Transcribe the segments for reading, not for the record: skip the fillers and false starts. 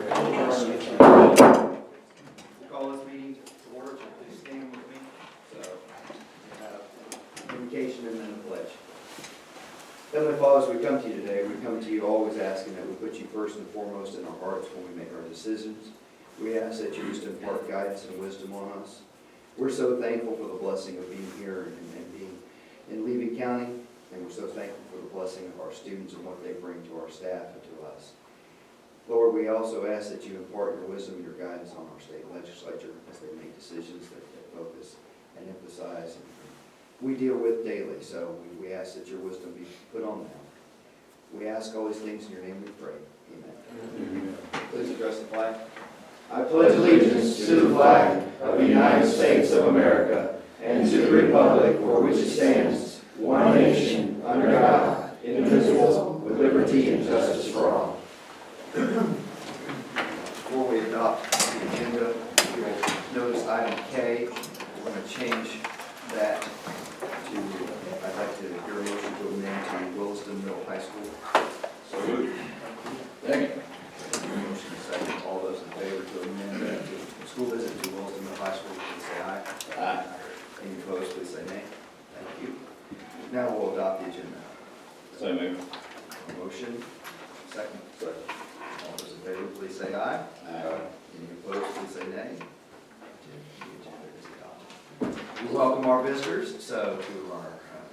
Call this meeting to order. Please stand with me. So, we have invocation and then the pledge. Heavenly Father, as we come to you today, we come to you always asking that we put you first and foremost in our hearts when we make our decisions. We ask that you just impart guidance and wisdom on us. We're so thankful for the blessing of being here and being in Levy County, and we're so thankful for the blessing of our students and what they bring to our staff and to us. Lord, we also ask that you impart your wisdom and your guidance on our state legislature as they make decisions that focus and emphasize and we deal with daily. So we ask that your wisdom be put on them. We ask all these things in your name we pray. Amen. Please address the flag. I pledge allegiance to the flag of the United States of America and to the republic for which it stands, one nation, under God, indivisible, with liberty and justice for all. Before we adopt the agenda, you will notice item K. We're going to change that to, I'd like to hear a motion to amend to Williston Middle High School. So moved. Second. Motion is second. All those in favor to amend that to school visit to Williston Middle High School, please say aye. Aye. Any opposed, please say nay. Thank you. Now we'll adopt the agenda. So moved. A motion, second. All those in favor, please say aye. Aye. Any opposed, please say nay. The agenda is adopted. We welcome our visitors, so to our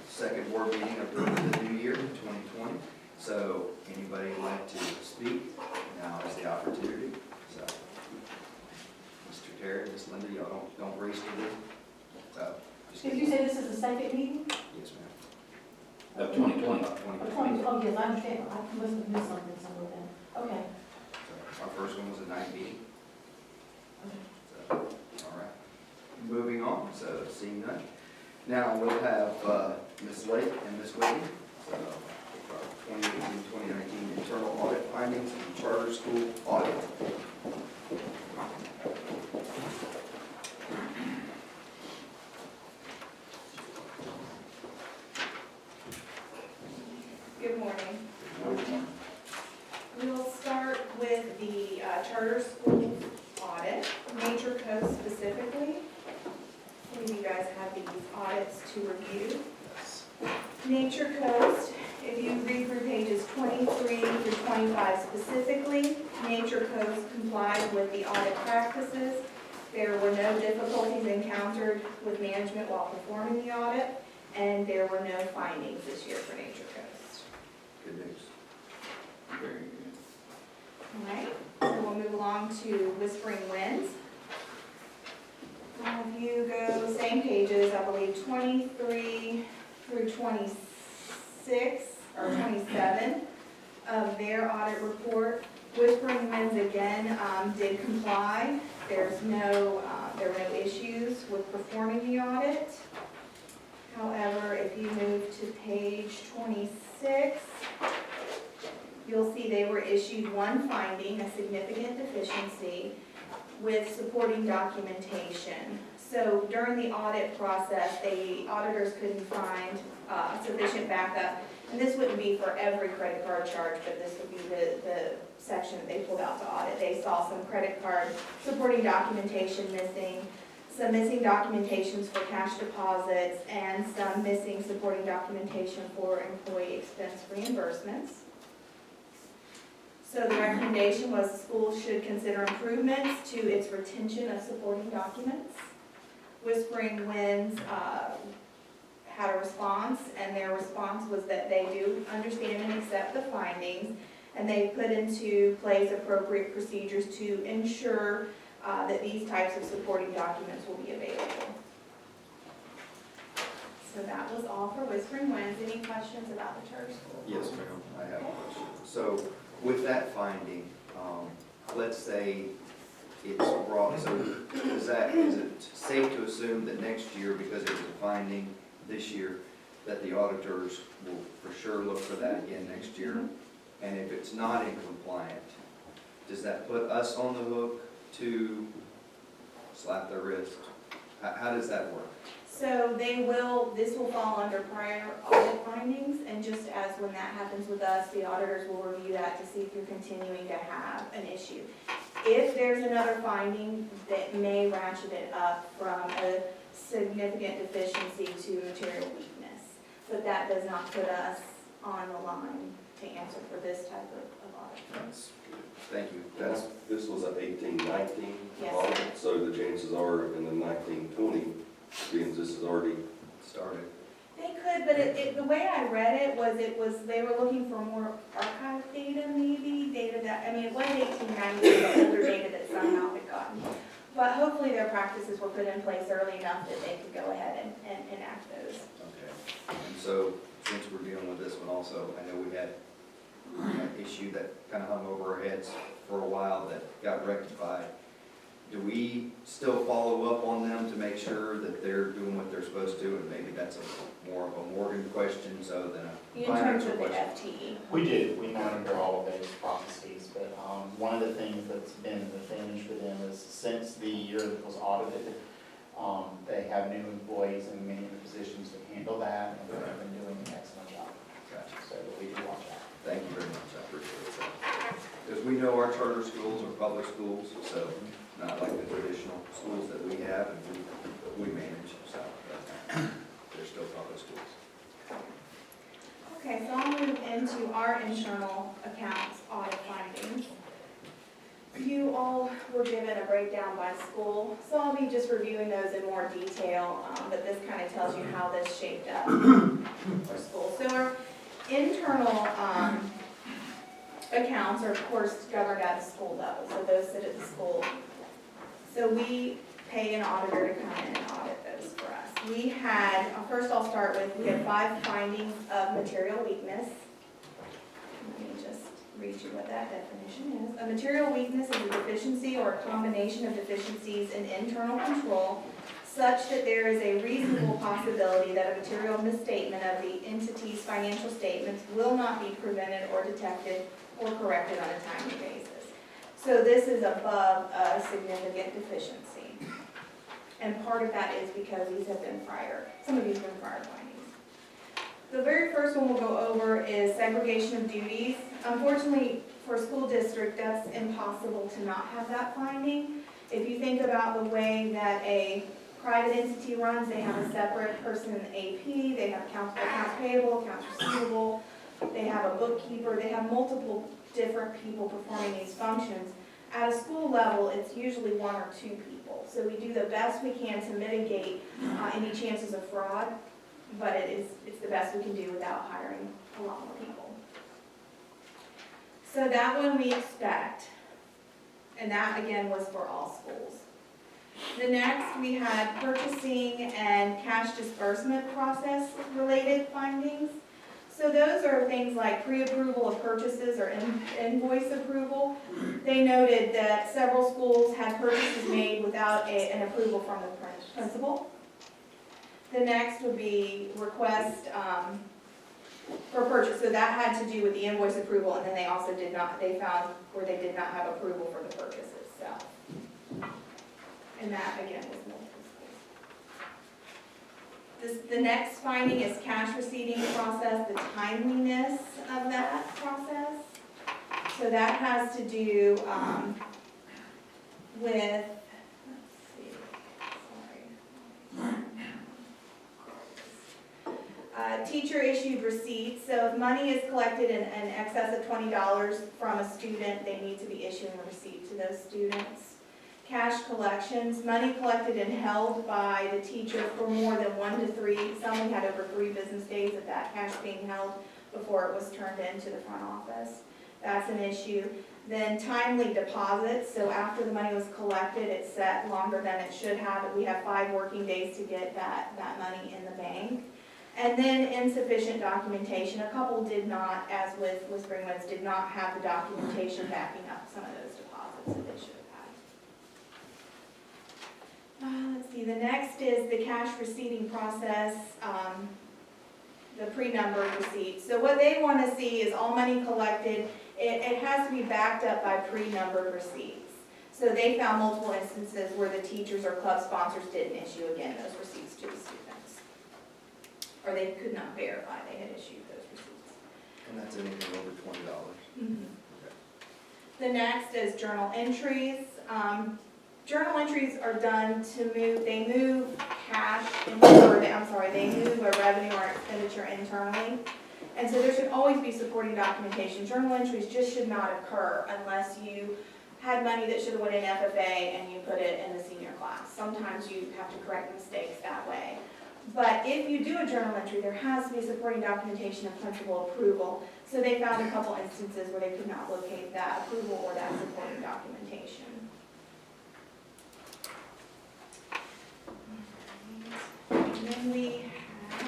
second board meeting of the new year, 2020. So anybody would like to speak, now is the opportunity. So, Mr. Terry, Ms. Linda, y'all don't race to this. So, just Did you say this is the second meeting? Yes, ma'am. Of 2020. Of Or 2020. Oh, yes, I understand. I must have missed something somewhere then. Okay. So our first one was a night meeting. Okay. So, all right. Moving on, so seeing none. Now we'll have Ms. Lake and Ms. Whitney. So, 2018-2019 internal audit findings and charter school audit. Good morning. We will start with the charter school audit, Nature Coast specifically. Maybe you guys have these audits to review. Nature Coast, if you read through pages 23 through 25 specifically, Nature Coast complied with the audit practices. There were no difficulties encountered with management while performing the audit, and there were no findings this year for Nature Coast. Good news. Very good. All right, so we'll move along to Whispering Winds. If you go same pages, I believe 23 through 26 or 27 of their audit report. Whispering Winds again did comply. There were no issues with performing the audit. However, if you move to page 26, you'll see they were issued one finding, a significant deficiency, with supporting documentation. So during the audit process, the auditors couldn't find sufficient backup. And this wouldn't be for every credit card charge, but this would be the section that they pulled out to audit. They saw some credit card supporting documentation missing, some missing documentations for cash deposits, and some missing supporting documentation for employee expense reimbursements. So the recommendation was the school should consider improvements to its retention of supporting documents. Whispering Winds had a response, and their response was that they do understand and accept the findings, and they put into place appropriate procedures to ensure that these types of supporting documents will be available. So that was all for Whispering Winds. Any questions about the charter school? Yes, ma'am. I have a question. So with that finding, let's say it's wrong, so is it safe to assume that next year, because it was a finding this year, that the auditors will for sure look for that again next year? And if it's not in compliant, does that put us on the hook to slap their wrist? How does that work? So this will fall under prior audit findings, and just as when that happens with us, the auditors will review that to see if you're continuing to have an issue. if there's another finding that may ratchet it up from a significant deficiency to material weakness. But that does not put us on the line to answer for this type of audit. That's good. Thank you. This was an 18-19 Yes. audit, so the chances are in the 19-20, being this is already, Started. They could, but the way I read it was, they were looking for more archive data maybe, data that, I mean, it was 1890, but older data that somehow had gotten. But hopefully their practices were put in place early enough that they could go ahead and enact those. Okay. And so, since we're dealing with this one also, I know we had an issue that kind of hung over our heads for a while that got rectified. Do we still follow up on them to make sure that they're doing what they're supposed to? And maybe that's more of a Morgan question so than a In terms financial of the question. FTE. We do, we monitor all of those processes, but one of the things that's been an advantage for them is since the year that was audited, they have new employees in many of the positions that handle that, and they've been doing an excellent job. Gotcha. So we do watch that. Thank you very much, I appreciate that. Because we know our charter schools are public schools, so not like the traditional schools that we have and we manage, so they're still public schools. Okay, so I'll move into our internal accounts audit findings. You all were given a breakdown by school, so I'll be just reviewing those in more detail, but this kind of tells you how this shaped up for school. So our internal accounts are of course governed at the school level, so those sit at the school. So we pay an auditor to come in and audit those for us. We had, first I'll start with, we had 5 findings of material weakness. Let me just read you what that definition is. A material weakness is a deficiency or a combination of deficiencies in internal control such that there is a reasonable possibility that a material misstatement of the entity's financial statements will not be prevented or detected or corrected on a timely basis. So this is above a significant deficiency. And part of that is because these have been some of these have been prior findings. The very first one we'll go over is segregation of duties. Unfortunately, for a school district, that's impossible to not have that finding. If you think about the way that a private entity runs, they have a separate person in the AP, they have accounts payable, accounts receivable, they have a bookkeeper, they have multiple different people performing these functions. At a school level, it's usually 1 or 2 people. So we do the best we can to mitigate any chances of fraud, but it's the best we can do without hiring a lot more people. So that one we expect, and that again was for all schools. The next, we had purchasing and cash disbursement process related findings. So those are things like pre-approval of purchases or invoice approval. They noted that several schools had purchases made without an approval from the principal. The next would be request for purchase. So that had to do with the invoice approval, and then they also they found where they did not have approval for the purchase itself. And that, again, was multiple schools. The next finding is cash receiving process, the timeliness of that process. So that has to do with, let's see, sorry. Teacher issued receipts. So if money is collected in excess of $20 from a student, they need to be issuing a receipt to those students. Cash collections, money collected and held by the teacher for more than 1 to 3, some we had over 3 business days of that cash being held before it was turned into the front office. That's an issue. Then timely deposits, so after the money was collected, it's set longer than it should have. We have 5 working days to get that money in the bank. And then insufficient documentation. A couple did not, as with Springwoods, did not have the documentation backing up some of those deposits that they should have had. Let's see, the next is the cash receipting process, the pre-numbered receipts. So what they want to see is all money collected, it has to be backed up by pre-numbered receipts. So they found multiple instances where the teachers or club sponsors didn't issue, again, those receipts to the students. Or they could not verify they had issued those receipts. And that's anything over $20. Mm-hmm. The next is journal entries. Journal entries are done to move, they move cash, they move a revenue or expenditure internally. And so there should always be supporting documentation. Journal entries just should not occur unless you had money that should have went in FFA and you put it in the senior class. Sometimes you have to correct mistakes that way. But if you do a journal entry, there has to be supporting documentation and principal approval. So they found a couple instances where they could not locate that approval or that supporting documentation. And then we have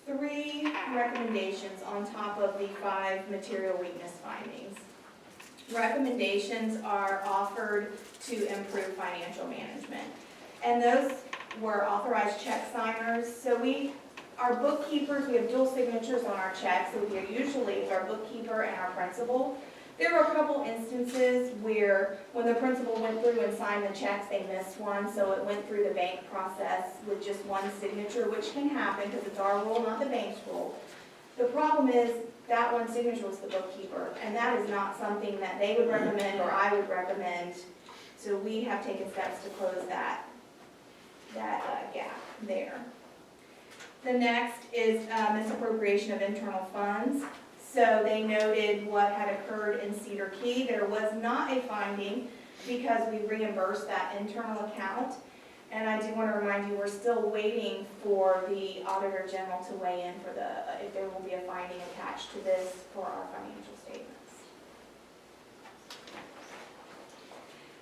three recommendations on top of the 5 material weakness findings. Recommendations are offered to improve financial management. And those were authorized check signers. So our bookkeepers, we have dual signatures on our checks, so we are usually it's our bookkeeper and our principal. There were a couple instances where when the principal went through and signed the checks, they missed one, so it went through the bank process with just one signature, which can happen because it's our rule, not the bank's rule. The problem is that one signature was the bookkeeper, and that is not something that they would recommend or I would recommend. So we have taken steps to close that gap there. The next is misappropriation of internal funds. So they noted what had occurred in Cedar Key. There was not a finding because we reimbursed that internal account. And I do want to remind you, we're still waiting for the Auditor General to weigh in for if there will be a finding attached to this for our financial statements.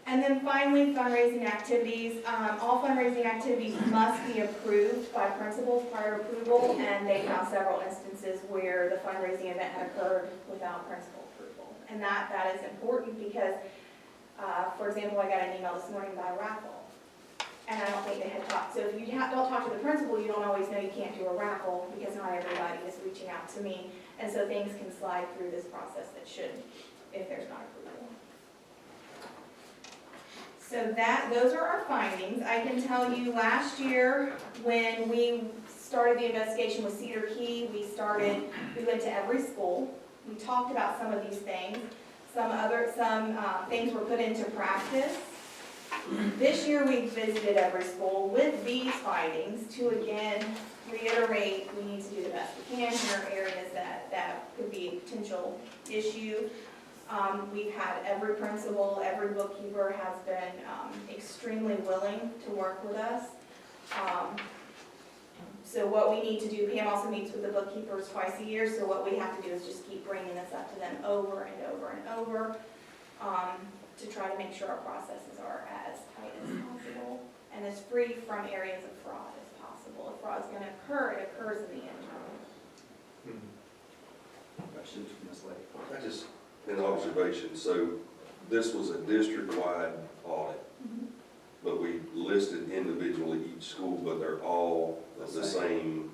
And then finally, fundraising activities. All fundraising activities must be approved by principals prior approval, and they found several instances where the fundraising event had occurred without principal approval. And that is important because, for example, I got an email this morning about a raffle, and I don't think they had talked. So if you don't talk to the principal, you don't always know you can't do a raffle because not everybody is reaching out to me. And so things can slide through this process that should, if there's not approval. So those are our findings. I can tell you last year when we started the investigation with Cedar Key, we went to every school. We talked about some of these things. Some things were put into practice. This year we visited every school with these findings to again reiterate we need to do the best we can. There are areas that could be a potential issue. We've had every principal, every bookkeeper has been extremely willing to work with us. So what we need to do, Pam also meets with the bookkeepers twice a year, so what we have to do is just keep bringing this up to them over and over and over to try to make sure our processes are as tight as possible and as free from areas of fraud as possible. If fraud is going to occur, it occurs in the internal. Questions from Ms. Lake? I just, an observation, so this was a district-wide audit, but we listed individually each school, but they're all the same,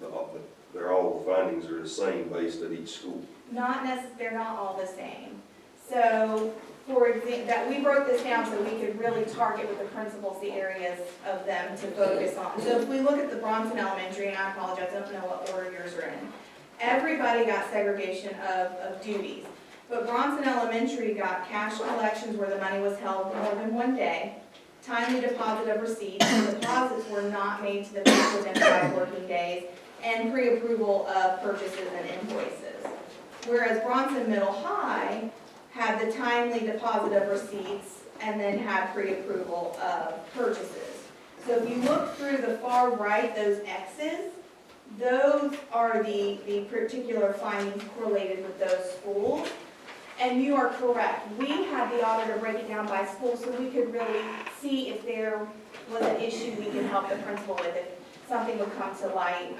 they're all, the findings are the same based at each school. Not necessarily, they're not all the same. So, for example, we broke this down so we could really target with the principals the areas of them to focus on. So if we look at the Bronson Elementary, and I apologize, I don't know what order yours are in, everybody got segregation of duties. But Bronson Elementary got cash collections where the money was held more than one day, timely deposit of receipts, and deposits were not made to the bank within 5 working days, and pre-approval of purchases and invoices. Whereas Bronson Middle High had the timely deposit of receipts and then had pre-approval of purchases. So if you look through the far right, those X's, those are the particular findings correlated with those schools. And you are correct. We had the auditor break it down by school so we could really see if there was an issue we could help the principal with, if something would come to light.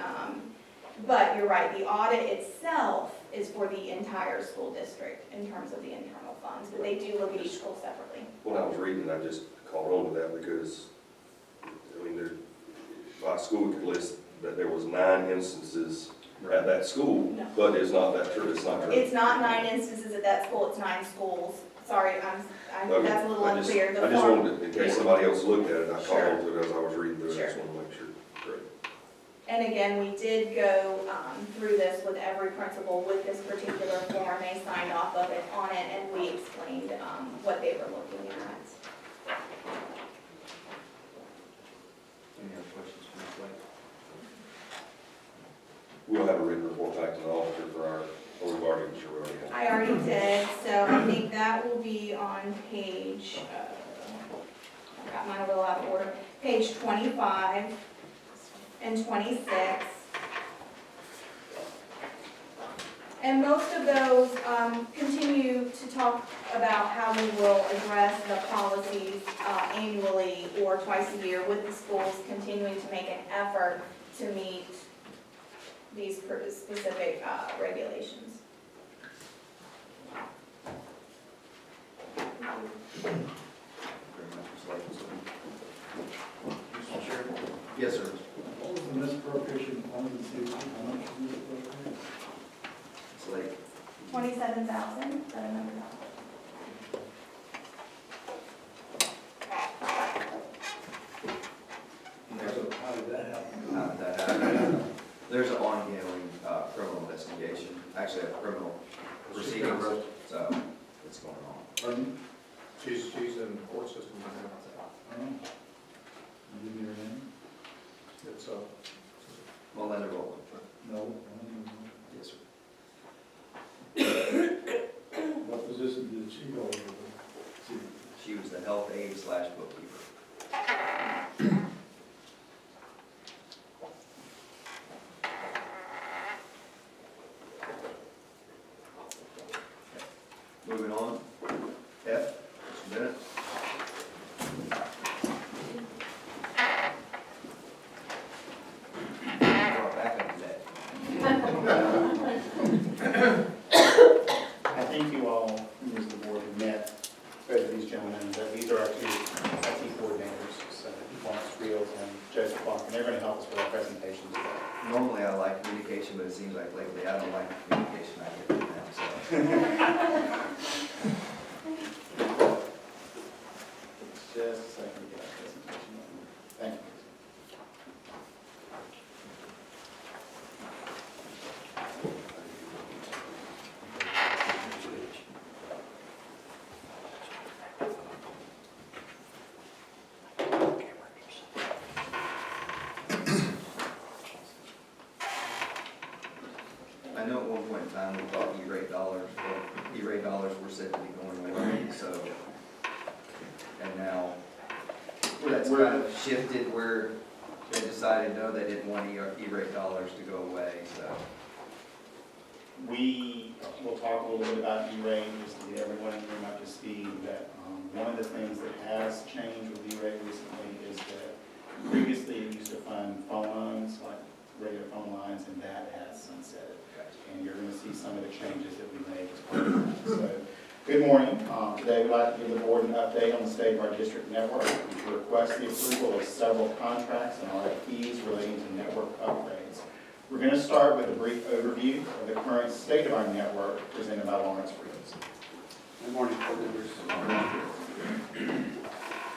But you're right, the audit itself is for the entire school district in terms of the internal funds, but they do look at each school separately. When I was reading, I just caught on to that because, I mean, by school we could list that there was 9 instances at that school, No. but it's not that true, it's not true. It's not 9 instances at that school, it's 9 schools. sorry, Okay. that's a little I just- unclear. The I just form- wanted to, in case somebody else looked at it, I Sure. called to it as I was reading through it, I just Sure. wanted to make sure. Great. And again, we did go through this with every principal with this particular form. They signed off of it on it, and we explained what they were looking at. Any other questions from the slate? We'll have a written report back to the auditor for our, or we've already, I'm sure we already have. I already did, so I think that will be on page, I got mine a little out of order, page 25 and 26. And most of those continue to talk about how we will address the policies annually or twice a year with the schools, continuing to make an effort to meet these specific regulations. Very much, Ms. Slate. Mr. Sheriff? Yes, sir. What was the misappropriation fund, and see how much was misappropriated? Slate. 27,000, How did that happen? That happened. There's an ongoing criminal investigation, actually a criminal proceedings, so it's going on. Pardon? She's in the court system right Oh. You give me her name? now. It's, Melinda Rowland. No. Yes, sir. What position did she hold? She was the health aide / bookkeeper. Moving on. F, Mr. Bennett. Brought back up today. I think you all, members of the board, have met both of these gentlemen, but these are our two IT coordinators, so Lawrence Fields and Joseph Clark, and they're going to help us with our presentation today. Normally I like communication, but it seems like lately I don't like the communication I get from them, so. Just a second to get our presentation on. Thank you. I know at one point in time we thought E-rate dollars, well, E-rate dollars were said to be going away, so. And now that's kind of shifted where they decided, no, they didn't want E-rate dollars to go away, so. We will talk a little bit about E-rate, just to get everyone in room up to speed, that one of the things that has changed with E-rate recently is that previously it used to fund phone lines, like regular phone lines, and that has sunsetted. And you're going to see some of the changes that we made as part of that. So, good morning. Today we'd like to give the board an update on the state of our district network, and to request the approval of several contracts and RFPs relating to network upgrades. We're going to start with a brief overview of the current state of our network presented by Lawrence Fields. Good morning, board members.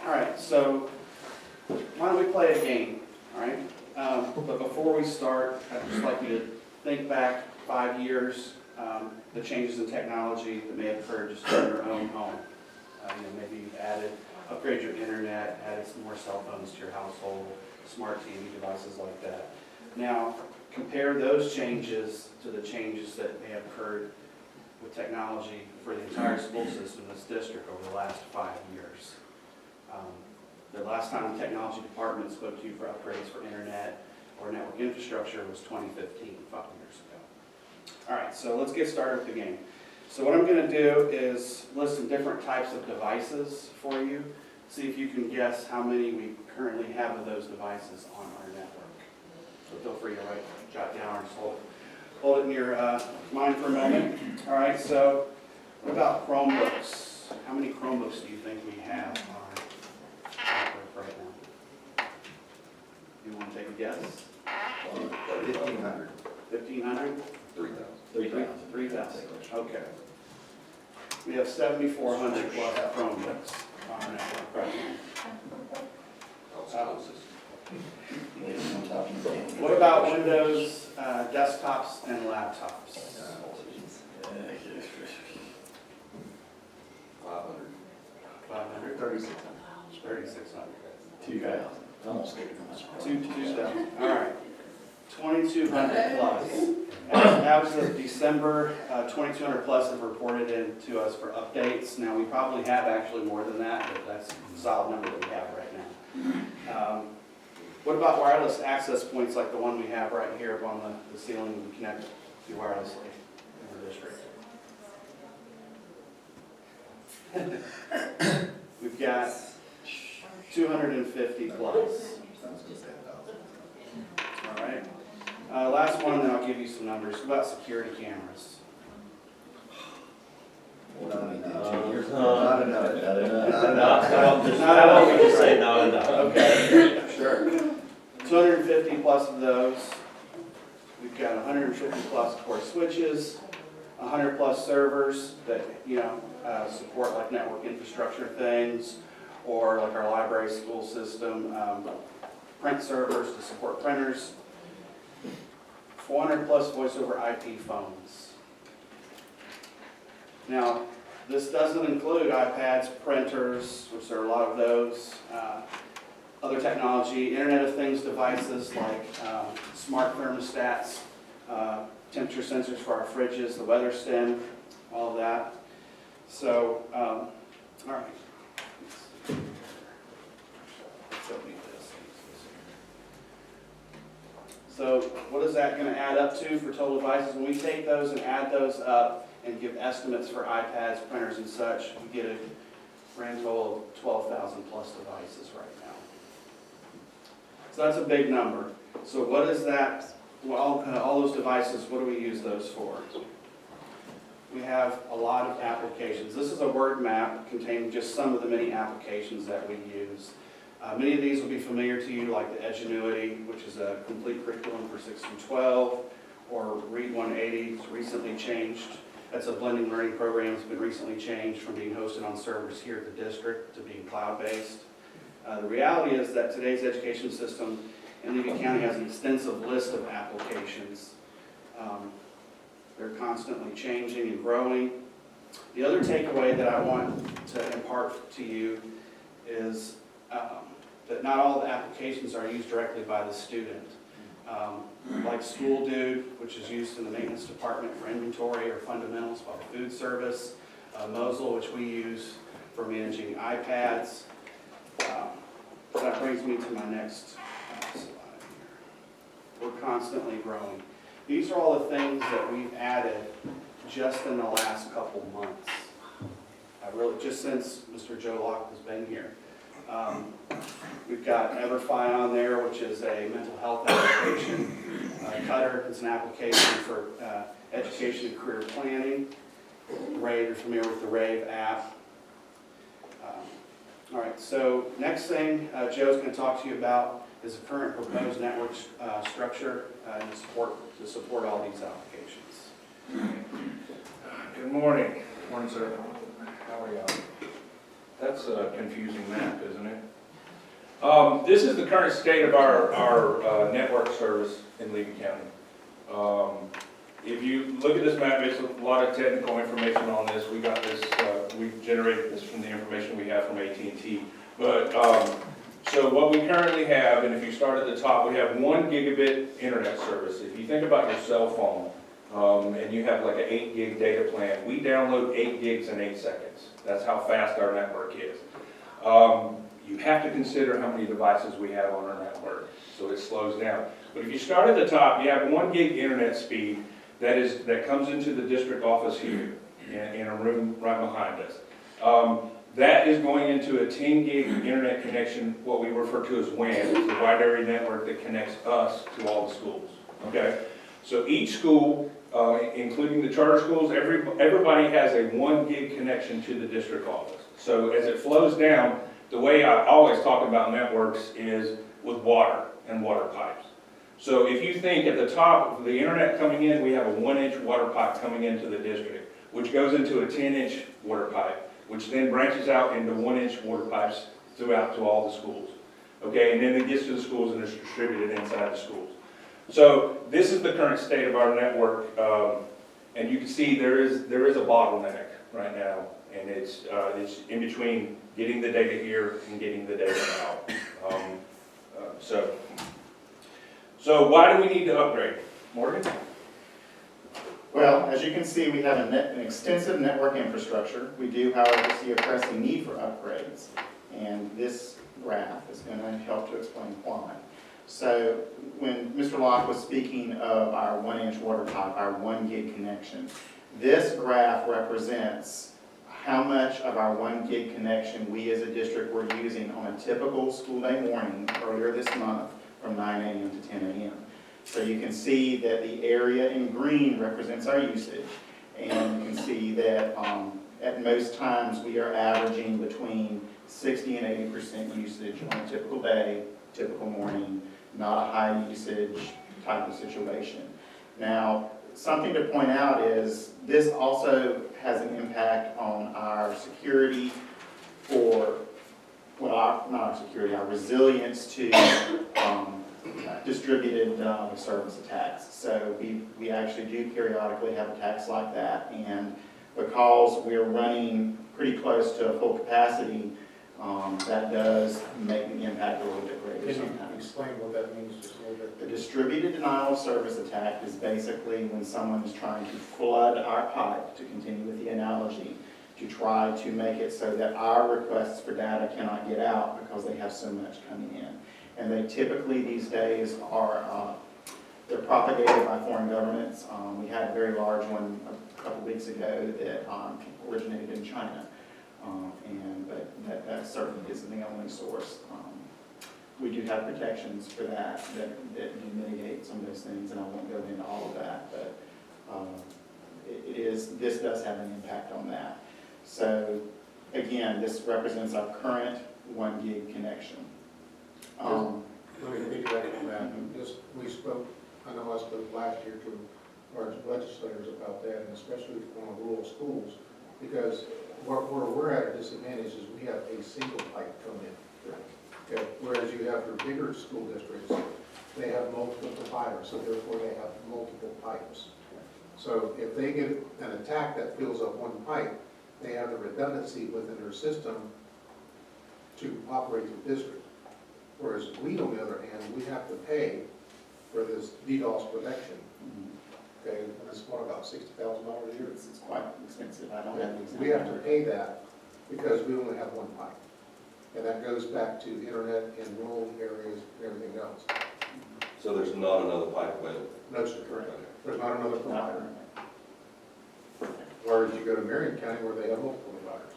All right, so why don't we play a game, all right? But before we start, I'd just like you to think back 5 years, the changes in technology that may have occurred just in your own home. Maybe you've upgraded your internet, added some more cell phones to your household, smart TV devices like that. Now, compare those changes to the changes that may have occurred with technology for the entire school system in this district over the last 5 years. The last time the technology department spoke to you for upgrades for internet or network infrastructure was 2015, 5 years ago. All right, so let's get started with the game. So what I'm going to do is list some different types of devices for you. See if you can guess how many we currently have of those devices on our network. So feel free to jot down or just hold it in your mind for a moment. All right, so what about Chromebooks? How many Chromebooks do you think we have on our network right now? You want to take a guess? 1,500. 1,500? 3,000. 3,000. Okay. We have 7,400 plus Chromebooks on our network right now. What about Windows desktops and laptops? 500. 500, 3,600. 2,000. Almost 2,000, all right. 2,200 plus. As of December, 2,200 plus have reported in to us for updates. Now, we probably have actually more than that, but that's a solid number that we have right now. What about wireless access points like the one we have right here up on the ceiling we connect to wirelessly in the district? We've got 250 plus. All right. Last one, then I'll give you some numbers. What about security cameras? Not enough. Not enough. Not all we can say not enough. Okay, sure. 250 plus of those. We've got 150 plus core switches, 100 plus servers that, support like network infrastructure things, or like our library school system, print servers to support printers, 400 plus voice over IP phones. Now, this doesn't include iPads, printers, which there are a lot of those, other technology, Internet of Things devices like smart thermostats, temperature sensors for our fridges, the weather stem, all of that. So, all right. So what is that going to add up to for total devices? When we take those and add those up and give estimates for iPads, printers, and such, we get a grand total of 12,000 plus devices right now. So that's a big number. So what is that? Well, all those devices, what do we use those for? We have a lot of applications. This is a word map containing just some of the many applications that we use. Many of these will be familiar to you, like the Edgenuity, which is a complete curriculum for 6 through 12, or Read 180, it's recently changed. That's a blending learning program that's been recently changed from being hosted on servers here at the district to being cloud-based. The reality is that today's education system in Levy County has an extensive list of applications. They're constantly changing and growing. The other takeaway that I want to impart to you is that not all the applications are used directly by the student. Like School Dude, which is used in the maintenance department for inventory or fundamentals by the food service. Mosul, which we use for managing iPads. So that brings me to my next slide here. We're constantly growing. These are all the things that we've added just in the last couple months. Just since Mr. Joe Locke has been here. We've got Everfi on there, which is a mental health application. Cutter is an application for education and career planning. Rave, you're familiar with the Rave app. All right, so next thing Joe's going to talk to you about is the current proposed network structure to support all these applications. Good morning. Morning, sir. How are y'all? That's a confusing map, isn't it? This is the current state of our network service in Levy County. If you look at this map, there's a lot of technical information on this. We got this, we generated this from the information we have from AT&T. But, so what we currently have, and if you start at the top, we have 1 gigabit internet service. If you think about your cell phone, and you have like an 8 gig data plan, we download 8 gigs in 8 seconds. That's how fast our network is. You have to consider how many devices we have on our network, so it slows down. But if you start at the top, you have 1 gig internet speed that comes into the district office here in a room right behind us. That is going into a 10 gig internet connection, what we refer to as WAN. It's the wide area network that connects us to all the schools. Okay? So each school, including the charter schools, everybody has a 1 gig connection to the district office. So as it flows down, the way I always talk about networks is with water and water pipes. So if you think at the top of the internet coming in, we have a 1-inch water pipe coming into the district. which goes into a 10-inch water pipe, which then branches out into 1-inch water pipes throughout to all the schools. Okay, and then it gets to the schools and it's distributed inside the schools. So this is the current state of our network, and you can see there is a bottleneck right now, and it's in between getting the data here and getting the data out. So why do we need to upgrade? Morgan? Well, as you can see, we have an extensive network infrastructure. We do, however, see a pressing need for upgrades, and this graph is going to help to explain why. So when Mr. Locke was speaking of our 1-inch water pipe, our 1 gig connection, this graph represents how much of our 1 gig connection we as a district were using on a typical school day morning earlier this month from 9 a.m. to 10 a.m. So you can see that the area in green represents our usage, and you can see that at most times we are averaging between 60 and 80% usage on a typical day, typical morning, not a high usage type of situation. Now, something to point out is this also has an impact on our security for, well, not our security, our resilience to distributed service attacks. So we actually do periodically have attacks like that, and because we're running pretty close to full capacity, that does make the impact a little bit greater Can you sometimes. explain what that means just a little bit? The distributed denial of service attack is basically when someone is trying to flood our pipe, to continue with the analogy, to try to make it so that our requests for data cannot get out because they have so much coming in. And they typically these days are, they're propagated by foreign governments. We had a very large one a couple weeks ago that originated in China. But that certainly isn't the only source. We do have protections for that do mitigate some of those things, and I won't go into all of that, but this does have an impact on that. So again, this represents our current 1 gig connection. Let me piggyback on that. We spoke, I know I spoke last year to our legislators about that, and especially on rural schools, because where we're at a disadvantage is we have a single pipe come in. Okay. Whereas you have your bigger school districts, they have multiple providers, so therefore they have multiple pipes. So if they get an attack that fills up one pipe, they have the redundancy within their system to operate the district. Whereas we, on the other hand, we have to pay for this DDoS protection. Okay, and it's about $60,000 a year. It's quite expensive. I don't have the exact We have to number. pay that because we only have one pipe. And that goes back to internet in rural areas and everything else. So there's not another pipe available? No, sir. Okay. There's not another Not provider. currently. Whereas you go to Marion County where they have multiple providers.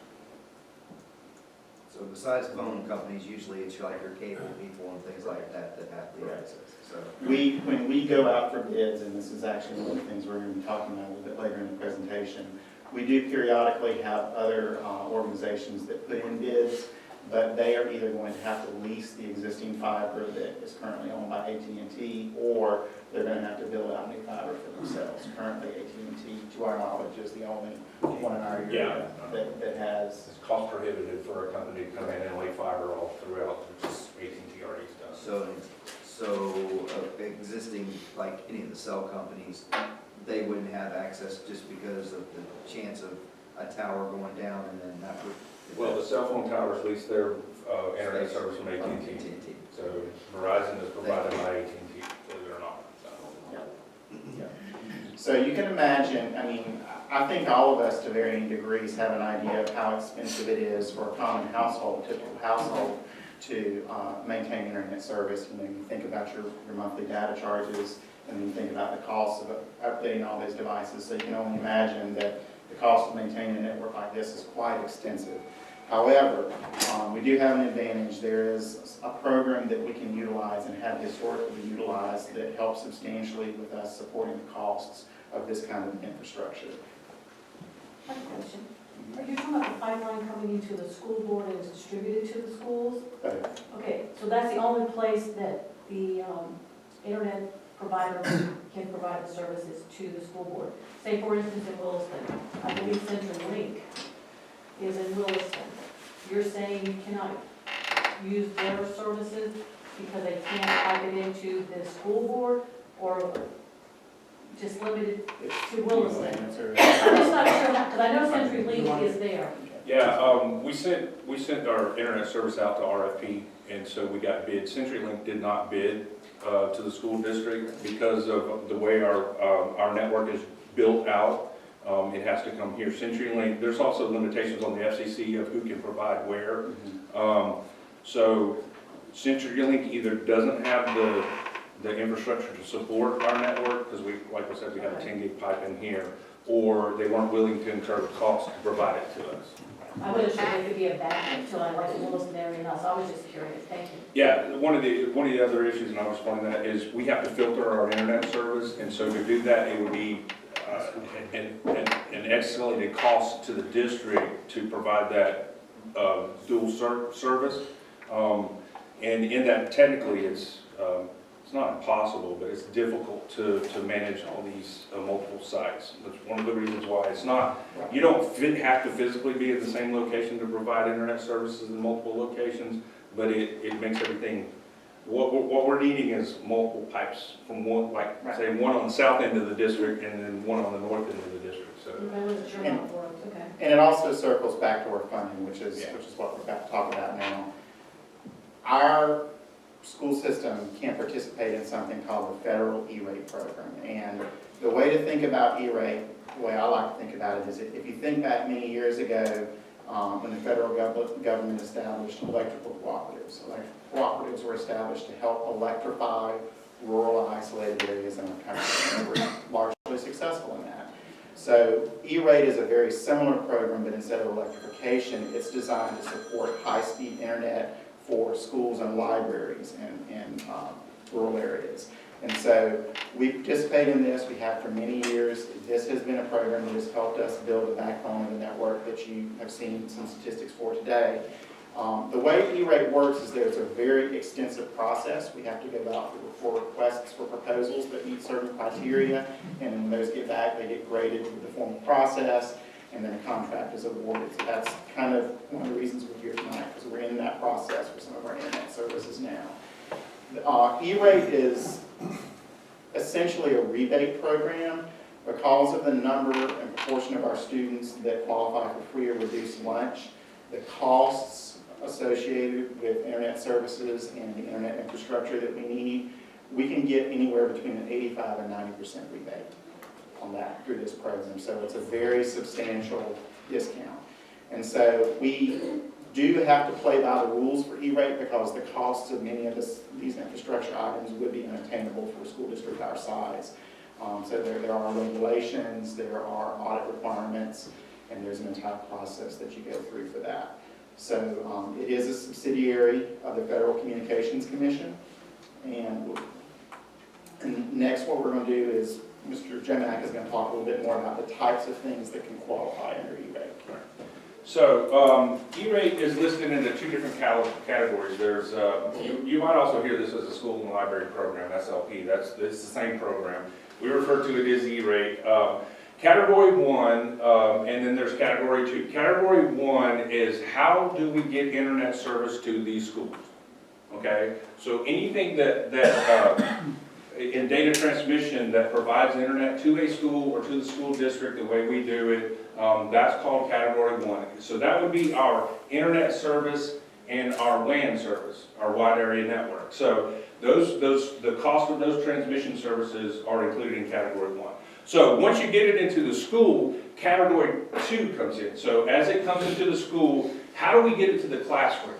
So besides phone companies, usually it's like your cable people and things like that that have the access, so. When we go out for bids, and this is actually one of the things we're going to be talking about a little bit later in the presentation, we do periodically have other organizations that put in bids, but they are either going to have to lease the existing fiber that is currently owned by AT&T, or they're going to have to build out new fiber for themselves. Currently, AT&T, to our knowledge, is the only one in our area that has. It's cost prohibitive for a company to come in and lay fiber all throughout, which is AT&T already does. So existing, like any of the cell companies, they wouldn't have access just because of the chance of a tower going down and then that would. Well, the cell phone towers lease their internet service from AT&T. AT&T. So Verizon is provided by AT&T, believe it or not. So. So you can imagine, I mean, I think all of us to varying degrees have an idea of how expensive it is for a common household, typical household, to maintain internet service. You know, you think about your monthly data charges, and you think about the cost of updating all these devices. So you can only imagine that the cost of maintaining a network like this is quite extensive. However, we do have an advantage. There is a program that we can utilize and have historically utilized that helps substantially with us supporting the costs of this kind of infrastructure. I have a question. Are you talking about the pipeline coming into the school board and is distributed to the schools? Okay, so that's the only place that the internet provider can provide the services to the school board. Say, for instance, in Williston, I believe CenturyLink is in Williston. You're saying you cannot use their services because they can't pipe it into the school board, or just limited to Williston? I'm just not sure, because I know CenturyLink is there. Yeah, we sent our internet service out to RFP, and so we got bid. CenturyLink did not bid to the school district because of the way our network is built out. It has to come here. CenturyLink, there's also limitations on the FCC of who can provide where. So CenturyLink either doesn't have the infrastructure to support our network, because we, like I said, we have a 10 gig pipe in here, or they weren't willing to incur the cost to provide it to us. I would assume it could be a backup to like the Williston area, and I was just curious, thank you. Yeah, one of the other issues, and I was pointing that, is we have to filter our internet service, and so to do that, it would be an escalated cost to the district to provide that dual service. And in that, technically, it's not impossible, but it's difficult to manage all these multiple sites. That's one of the reasons why it's not, you don't have to physically be at the same location to provide internet services in multiple locations, but it makes everything, what we're needing is multiple pipes from one, like say one on the south end of the district and then one on the north end of the district, so. I wasn't sure how it works, okay. And it also circles back to our funding, which is what we're about to talk about now. Our school system can participate in something called the federal E-rate program. And the way to think about E-rate, the way I like to think about it, is if you think back many years ago, when the federal government established electrical cooperatives. Electrical cooperatives were established to help electrify rural isolated areas in our country, and we're largely successful in that. So E-rate is a very similar program, but instead of electrification, it's designed to support high-speed internet for schools and libraries in rural areas. And so we participate in this, we have for many years. This has been a program that has helped us build the backbone of the network that you have seen some statistics for today. The way E-rate works is there's a very extensive process. We have to go out for requests for proposals that meet certain criteria, and when those get back, they get graded through the formal process, and then a contract is awarded. So that's kind of one of the reasons we're here tonight, because we're in that process for some of our internet services now. E-rate is essentially a rebate program because of the number and proportion of our students that qualify for free or reduced lunch. The costs associated with internet services and the internet infrastructure that we need, we can get anywhere between an 85 and 90% rebate on that through this program. So it's a very substantial discount. And so we do have to play by the rules for E-rate because the costs of many of these infrastructure items would be unattainable for a school district our size. So there are regulations, there are audit requirements, and there's an entire process that you go through for that. So it is a subsidiary of the Federal Communications Commission. And next what we're going to do is Mr. Jonak is going to talk a little bit more about the types of things that can qualify under E-rate. So E-rate is listed into two different categories. There's you might also hear this as a school and library program, SLP. It's the same program. We refer to it as E-rate. Category 1, and then there's Category 2. Category 1 is how do we get internet service to these schools? Okay, so anything that in data transmission that provides internet to a school or to the school district the way we do it, that's called Category 1. So that would be our internet service and our WAN service, our wide area network. So the cost of those transmission services are included in Category 1. So once you get it into the school, Category 2 comes in. So as it comes into the school, how do we get it to the classroom,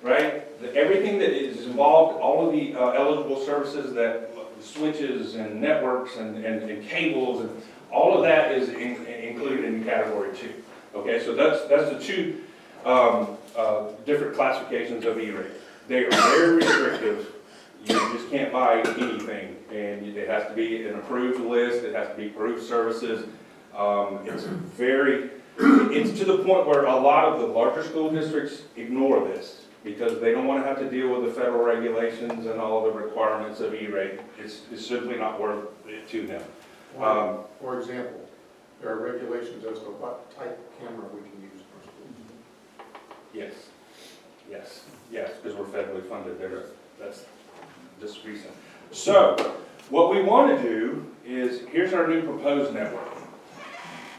right? Everything that is involved, all of the eligible services, that switches and networks and cables, and all of that is included in Category 2. Okay, so that's the two different classifications of E-rate. They are very restrictive. You just can't buy anything, and it has to be an approved list. It has to be approved services. It's to the point where a lot of the larger school districts ignore this. because they don't want to have to deal with the federal regulations and all the requirements of E-rate. It's simply not worth it to them. For example, there are regulations as to what type of camera we can use in our schools. Yes, because we're federally funded, that's just recent. So, what we want to do is, here's our new proposed network.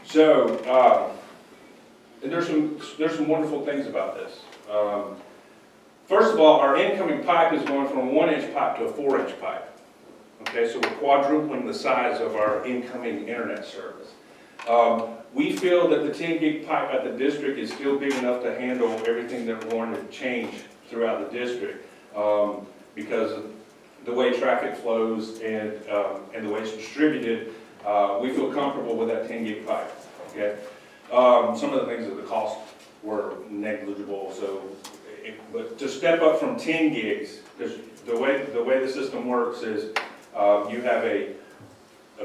So, and there's some wonderful things about this. First of all, our incoming pipe is going from a 1-inch pipe to a 4-inch pipe. Okay, so we're quadrupling the size of our incoming internet service. We feel that the 10 gig pipe at the district is still big enough to handle everything that we're going to change throughout the district, because of the way traffic flows and the way it's distributed. We feel comfortable with that 10 gig pipe. Okay, some of the things that the cost were negligible. So, but to step up from 10 gigs, because the way the system works is you have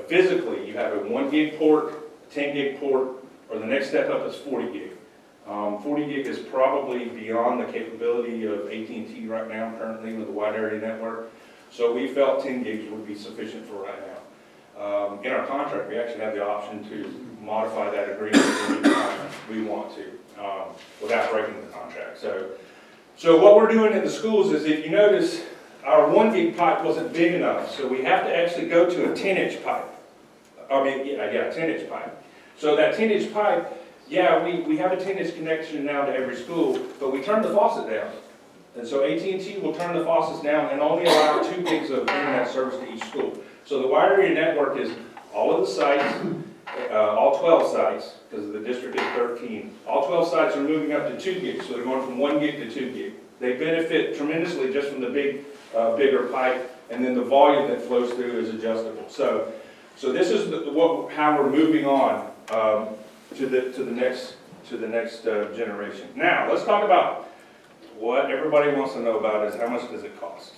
physically you have a 1 gig port, 10 gig port, or the next step up is 40 gig. 40 gig is probably beyond the capability of AT&T right now, currently with the wide area network. So we felt 10 gigs would be sufficient for right now. In our contract, we actually have the option to modify that agreement if we want to, without breaking the contract. So what we're doing in the schools is, if you notice, our 1 gig pipe wasn't big enough, so we have to actually go to a 10-inch pipe. 10-inch pipe. So that 10-inch pipe, we have a 10-inch connection now to every school, but we turn the faucet down. And so AT&T will turn the faucets down and only allow 2 gigs of internet service to each school. So the wide area network is all of the sites, all 12 sites, because the district is 13. All 12 sites are moving up to 2 gigs, so they're going from 1 gig to 2 gig. They benefit tremendously just from the bigger pipe, and then the volume that flows through is adjustable. So this is how we're moving on to the next generation. Now let's talk about what everybody wants to know about is how much does it cost,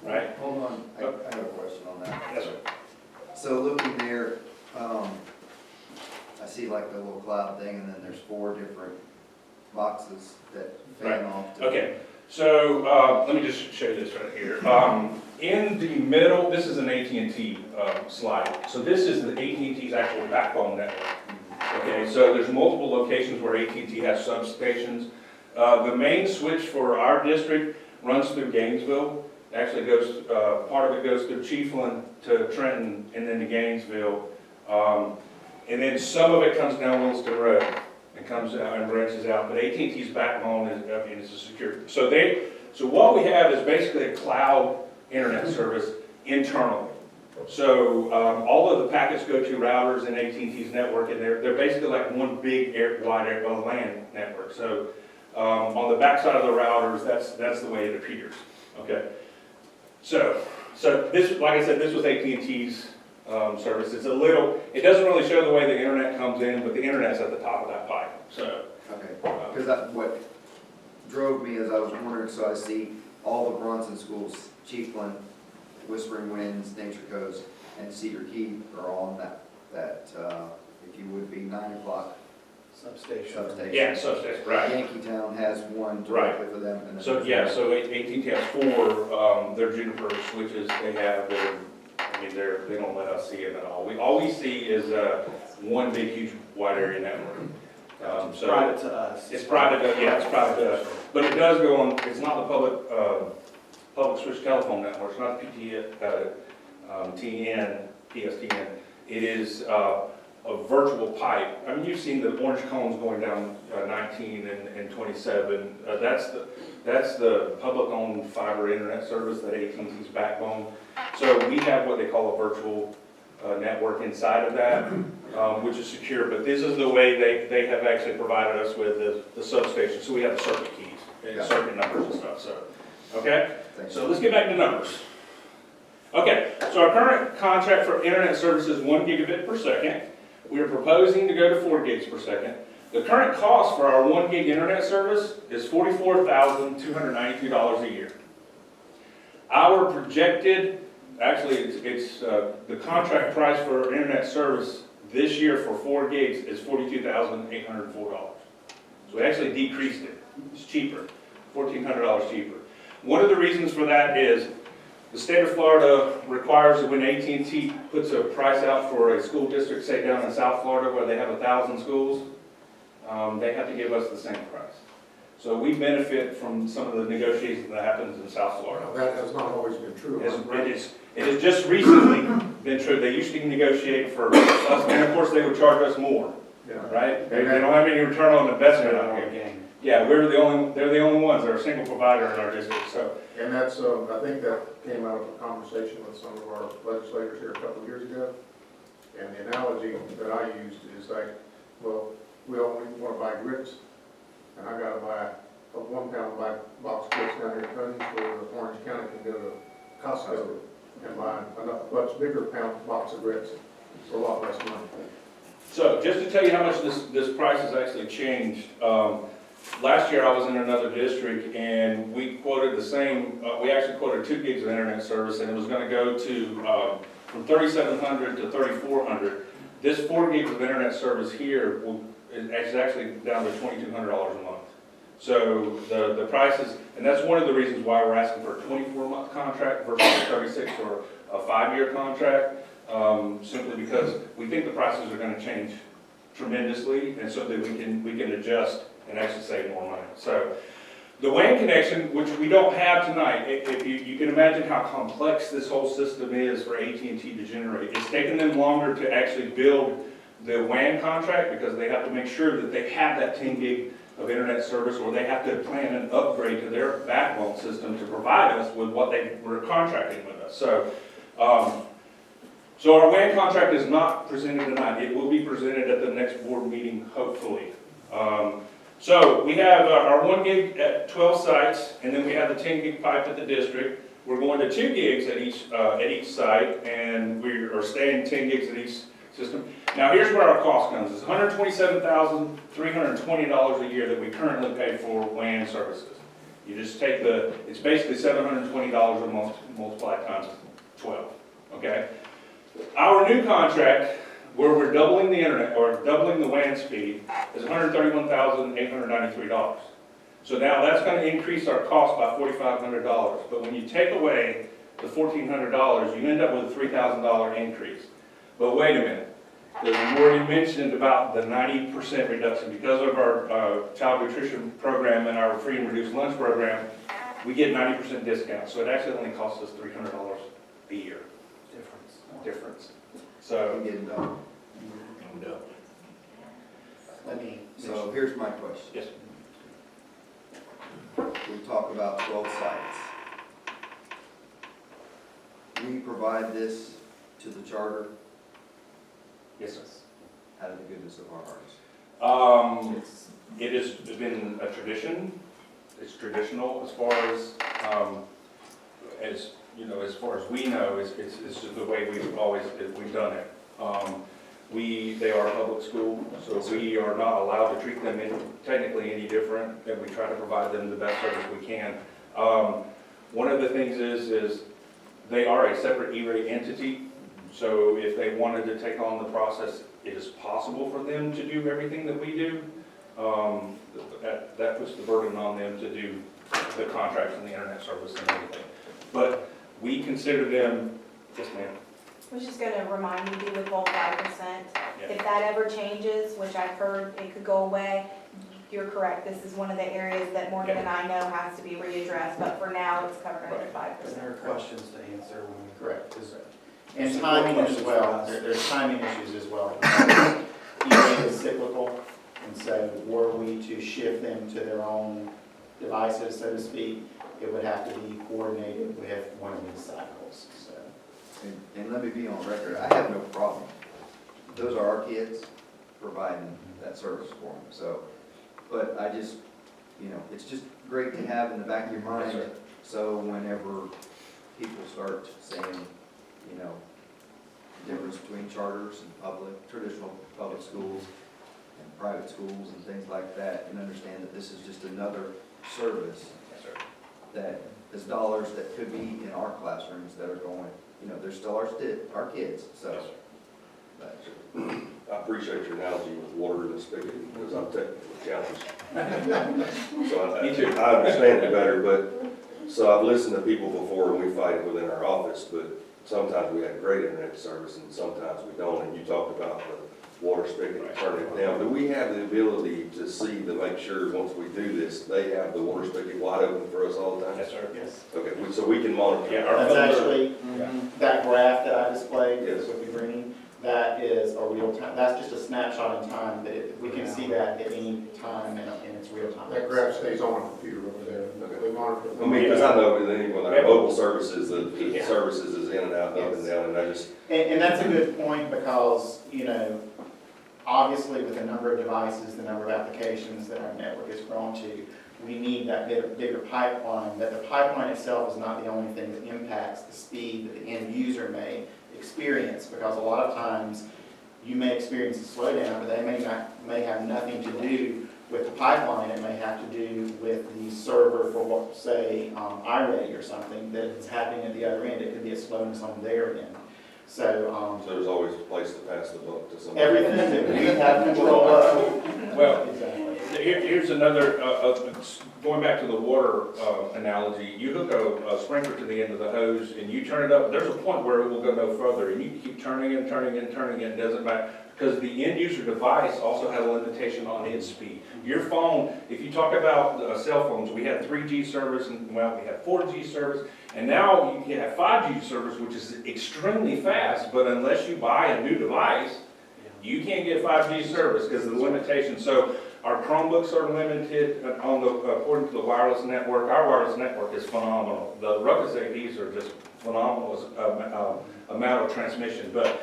right? Hold on, I have a question on that. Yes, sir. So looking there, I see like the little cloud thing, and then there's 4 different boxes that fan off. Okay, so let me just show you this right here. In the middle, this is an AT&T slide. So this is the AT&T's actual backbone network. Okay, so there's multiple locations where AT&T has substations. The main switch for our district runs through Gainesville. Actually goes, part of it goes through Chiefland to Trenton and then to Gainesville. And then some of it comes down Williston Road and comes out and branches out. But AT&T's backbone is a secure. So what we have is basically a cloud internet service internally. So all of the packets go to routers in AT&T's network, and they're basically like one big wide LAN network. So on the backside of the routers, that's the way it appears. Okay. So this, like I said, this was AT&T's service. It doesn't really show the way the internet comes in, but the internet's at the top of that pipe. So Okay, because what drove me is I was wondering, so I see all the Bronson schools, Chiefland, Whispering Winds, Nature Coast, and Cedar Key are all on that if you would be 9 o'clock substation. yeah, substation, right. Yankeetown has one directly for them. And then So so AT&T has 4. Their Juniper switches they have. They don't let us see it at all. All we see is one big huge wide area network. So Private to us. It's private. It's private to us. But it does go on. It's not the public switch telephone network. It's not the PSTN. It is a virtual pipe. I mean, you've seen the orange cones going down 19 and 27. That's the public-owned fiber internet service that AT&T's backbone. So we have what they call a virtual network inside of that, which is secure. But this is the way they have actually provided us with the substation. So we have the circuit keys and circuit numbers and stuff. So, okay. So let's get back to numbers. Okay. So our current contract for internet service is 1 gigabit per second. We are proposing to go to 4 gigs per second. The current cost for our 1 gig internet service is $44,292 a year. Our projected, actually it's the contract price for internet service this year for 4 gigs is $42,804. So we actually decreased it. It's cheaper. $1,400 cheaper. One of the reasons for that is the state of Florida requires that when AT&T puts a price out for a school district, say down in South Florida where they have 1,000 schools, they have to give us the same price. So we benefit from some of the negotiations that happens in South Florida. Well, that has not always been true. It has just recently been true. They used to negotiate for us, and of course they would charge us more, Yeah. right? They don't have any return on investment out here. Game. Yeah, they're the only ones that are a single provider in our district, so. And that's, I think that came out of a conversation with some of our legislators here a couple of years ago. And the analogy that I used is like, well, we only want to buy grits, and I gotta buy a 1 pound box of grits down here in Cummings, where Orange County can go to Costco and buy a much bigger box of grits for a lot less money. So just to tell you how much this price has actually changed, last year I was in another district and we quoted the same, we actually quoted 2 gigs of internet service and it was gonna go to, from 3,700 to 3,400. This 4 gigs of internet service here is actually down to $2,200 a month. So the prices, and that's one of the reasons why we're asking for a 24-month contract versus a 36 or a 5-year contract, simply because we think the prices are gonna change tremendously, and so that we can adjust and actually save more money. So the WAN connection, which we don't have tonight, if you can imagine how complex this whole system is for AT&T to generate. It's taken them longer to actually build the WAN contract because they have to make sure that they have that 10 gig of internet service, or they have to plan an upgrade to their backbone system to provide us with what they were contracting with us. So, so our WAN contract is not presented tonight. It will be presented at the next board meeting, hopefully. So we have our 1 gig at 12 sites, and then we have the 10 gig pipe at the district. We're going to 2 gigs at each site, and we are staying 10 gigs at each system. Now here's where our cost comes. It's $127,320 a year that we currently pay for WAN services. You just take it's basically $720 a month multiplied times 12, okay? Our new contract, where we're doubling the internet, or doubling the WAN speed, is $131,893. So now that's going to increase our cost by $4,500. But when you take away the $1,400, you end up with a $3,000 increase. But wait a minute. We already mentioned about the 90% reduction. Because of our child nutrition program and our free and reduced lunch program, we get 90% discount. So it actually only costs us $300 a year. Difference. So, I'm getting done. So here's my question. yes. We talk about 12 sites. We provide this to the charter Yes, sir. out of the goodness of our hearts. It has been a tradition. It's traditional as far as you know, as far as we know, it's just the way we've done it. They are a public school, so we are not allowed to treat them technically any different, and we try to provide them the best service we can. One of the things is they are a separate E-rate entity, so if they wanted to take on the process, it is possible for them to do everything that we do. That puts the burden on them to do the contracts and the internet service and everything. But we consider them, yes ma'am. I was just gonna remind you, with all 5%, Yeah. if that ever changes, which I've heard it could go away, you're correct, this is one of the areas that Morgan and I know has to be readdressed, but for now, it's covered under 5%. There are questions to answer when we. Correct. Is that? And Some timing as questions well, for us. there's timing issues as well. E-rate is cyclical, and so were we to shift them to their own devices, so to speak, it would have to be coordinated with one of these cycles, so. And let me be on record, I have no problem. Those are our kids providing that service for them, so. But I just, it's just great to have in the back of your mind, so whenever people start saying, the difference between charters and traditional public schools and private schools and things like that, and understand that this is just another service that is dollars that could be in our classrooms that are going, they're still our kids, so. But, I appreciate your analogy with water and spigot, because I'm technically challenged. So Me too. I understand it better, but, so I've listened to people before and we fight within our office, but sometimes we have great internet service and sometimes we don't. And you talked about the water spigot, turning it down. Do we have the ability to see, to make sure, once we do this, they have the water spigot wide open for us all the time? Yes, sir. Yes. Okay, so we can monitor. Yeah, our That's phones are- actually, that graph that I displayed Yes. with the green, that is a real time, that's just a snapshot in time, that we can see that at any time and it's real time. That graph stays on the computer over there. We monitor. I mean, because I know that anyone, our mobile services, the Yeah. services is in and out, up and down, and I just, And that's a good point because, you know, obviously with the number of devices, the number of applications that our network has grown to, we need that bigger pipeline, but the pipeline itself is not the only thing that impacts the speed that the end user may experience, because a lot of times you may experience a slowdown, but they may have nothing to do with the pipeline. It may have to do with the server for what, say, iReady or something that is happening at the other end. It could be a slowness on their end. So, so there's always a place to pass the buck to somebody. everything that we have control of. Well, Exactly. here's another, going back to the water analogy, you hook a sprinkler to the end of the hose and you turn it up, there's a point where it will go no further, and you can keep turning and turning and turning, it doesn't matter, because the end user device also has a limitation on its speed. Your phone, if you talk about cell phones, we had 3G service, and well, we had 4G service, and now you can have 5G service, which is extremely fast, but unless you buy a new device, you can't get 5G service because of the limitation. So our Chromebooks are limited according to the wireless network. Our wireless network is phenomenal. The Ruckus APs are just phenomenal amount of transmission. But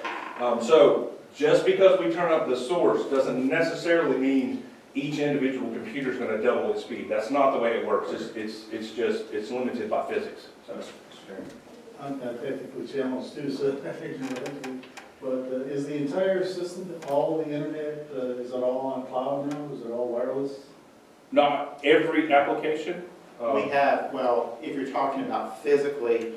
so just because we turn up the source doesn't necessarily mean each individual computer is going to double its speed. That's not the way it works. It's limited by physics. So. I'm not technically challenged too, so I think you're right. But is the entire system, all of the internet, is it all on cloud now? Is it all wireless? Not every application. We have, well, if you're talking about physically,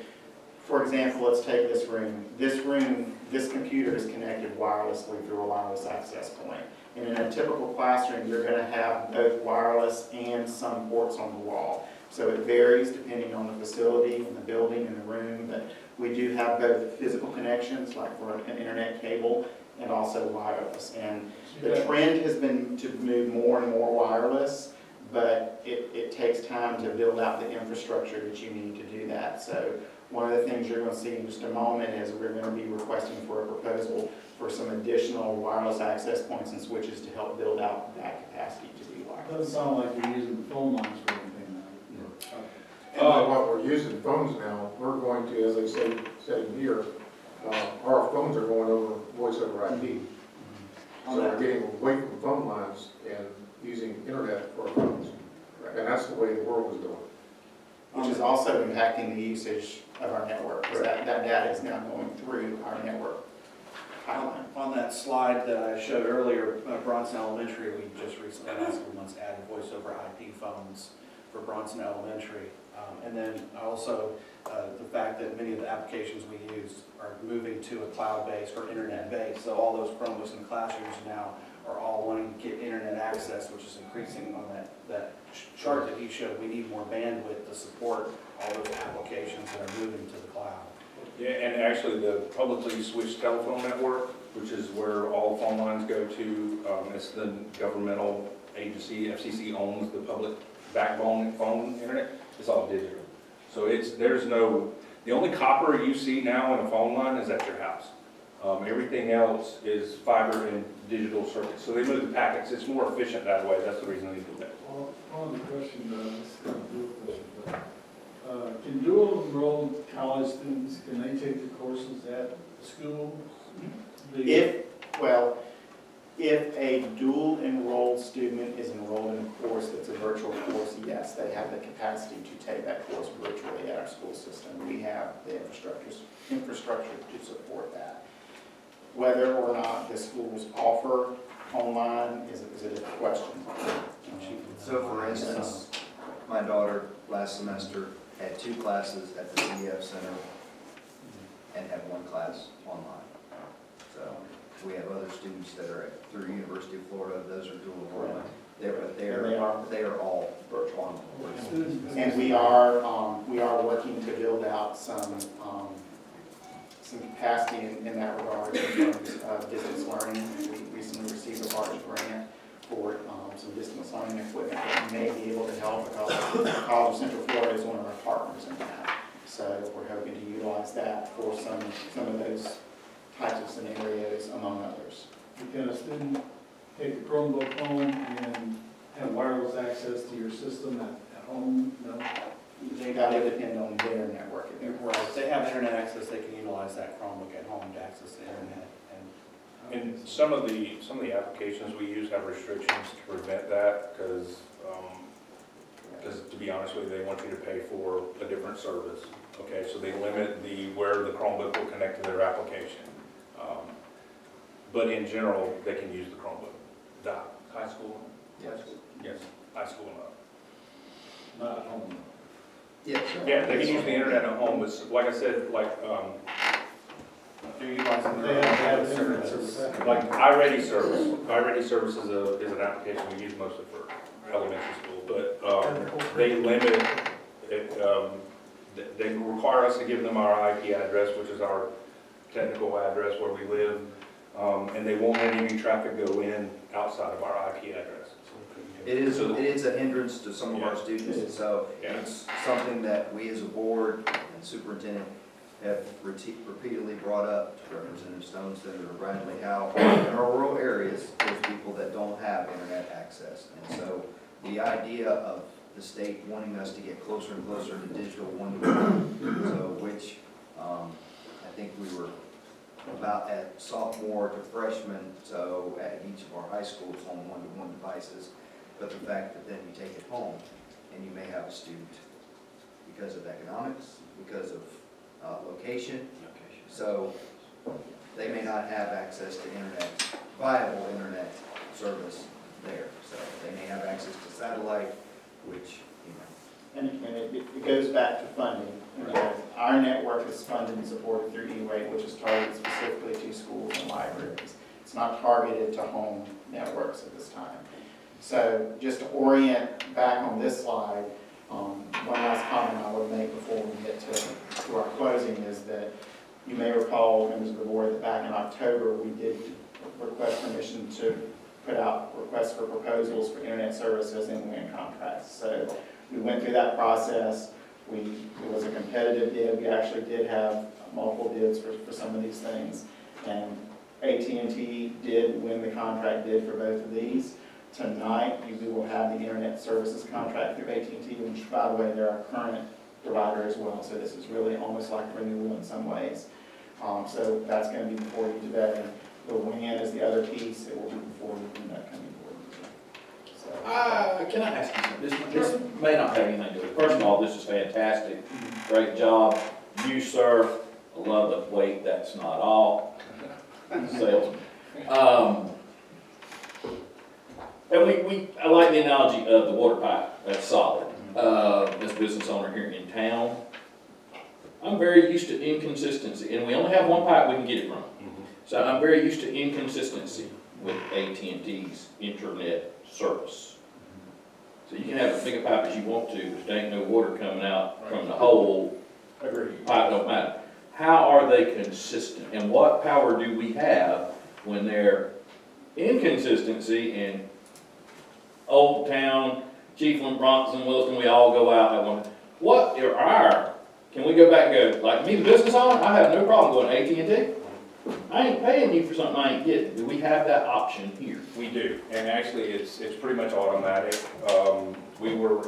for example, let's take this room. This computer is connected wirelessly through a wireless access point. And in a typical classroom, you're going to have both wireless and some ports on the wall. So it varies depending on the facility and the building and the room, but we do have both physical connections, like for an internet cable, and also wireless. And the trend has been to move more and more wireless, but it takes time to build out the infrastructure that you need to do that. So one of the things you're going to see in just a moment is we're going to be requesting for a proposal for some additional wireless access points and switches to help build out that capacity to be wireless. Doesn't sound like you're using phone lines for anything now. And what we're using phones now, we're going to, as they say, sitting here, our phones are going over voice over IP. So we're getting away from phone lines and using internet for our phones. And that's the way the world is going. Which is also impacting the usage of our network, because that data is now going through our network pipeline. On that slide that I showed earlier, Bronson Elementary, we just recently last few months added voice over IP phones for Bronson Elementary. And then also the fact that many of the applications we use are moving to a cloud-based or internet-based. So all those Chromebooks in the classrooms now are all wanting to get internet access, which is increasing on that chart that you showed. We need more bandwidth to support all those applications that are moving to the cloud. Yeah, and actually the publicly switched telephone network, which is where all phone lines go to, it's the governmental agency, FCC owns the public backbone phone internet, it's all digital. So the only copper you see now in a phone line is at your house. Everything else is fiber and digital circuits. So they move the packets, it's more efficient that way, that's the reason they do that. Well, one of the questions, this is kind of a dual question, but can dual enrolled college students, can they take the courses at school? If a dual enrolled student is enrolled in a course that's a virtual course, yes, they have the capacity to take that course virtually at our school system. We have the infrastructure to support that. Whether or not the schools offer online is a different question. So for instance, my daughter last semester had 2 classes at the CEF Center and had 1 class online. So we have other students that are through University of Florida, those are dual enrollment. They are all virtual on board. And we are working to build out some capacity in that regard in terms of distance learning. We recently received a large grant for some distance learning equipment that may be able to help, because College of Central Florida is one of our partners in that. So we're hoping to utilize that for some of those types of scenarios, among others. Can a student take a Chromebook home and have wireless access to your system at home? No? That would depend on their network. Right, if they have internet access, they can utilize that Chromebook at home to access the internet. And some of the applications we use have restrictions to prevent that, because to be honest with you, they want you to pay for a different service. Okay, so they limit where the Chromebook will connect to their application. But in general, they can use the Chromebook. The high school? Yes. Yes, high school and up. Not at home. Yes. Yeah, they can use the internet at home, but like I said, They're utilizing They their have own internet services. service. like iReady Service. iReady Service is an application we use mostly for elementary school, but they limit it, they require us to give them our IP address, which is our technical address where we live, and they won't let any traffic go in outside of our IP address. It is a hindrance to some of our students, and so Yeah. it's something that we as a board and superintendent have repeatedly brought up to Representative Stone, Senator Bradley, how in our rural areas, there's people that don't have internet access. And so the idea of the state wanting us to get closer and closer to digital one-to-one, so which I think we were about at sophomore to freshman, so at each of our high schools on one-to-one devices. But the fact that then you take it home and you may have a student because of economics, because of location, so they may not have access to viable internet service there. So they may have access to satellite, which, And it goes back to funding. Our network is funded and supported through E-Rate, which is targeted specifically to schools and libraries. It's not targeted to home networks at this time. So just to orient back on this slide, one last comment I would make before we get to our closing is that you may recall, members of the board, that back in October, we did request permission to put out requests for proposals for internet services and win contracts. So we went through that process. It was a competitive bid. We actually did have multiple bids for some of these things. And AT&T did win the contract bid for both of these. Tonight, we will have the internet services contract through AT&T, which, by the way, they're our current provider as well. So this is really almost like a renewal in some ways. So that's going to be before you today. The win is the other piece. It will be before you in that coming board. So. Can I ask you something? This may not have anything to do with it. First of all, this is fantastic. Great job. You, sir. I love the weight, that's not all. Salesman. And I like the analogy of the water pipe. That's solid. This business owner here in town, I'm very used to inconsistency, and we only have one pipe we can get it from. So I'm very used to inconsistency with AT&T's internet service. So you can have as big a pipe as you want to, but there ain't no water coming out from the hole. Pipe don't matter. How are they consistent, and what power do we have when they're inconsistency in Old Town, Chiefland, Bronson, Williston, we all go out at one. What are can we go back and go, like me, the business owner, I have no problem going to AT&T. I ain't paying you for something I ain't getting. Do we have that option here? We do, and actually, it's pretty much automatic. We were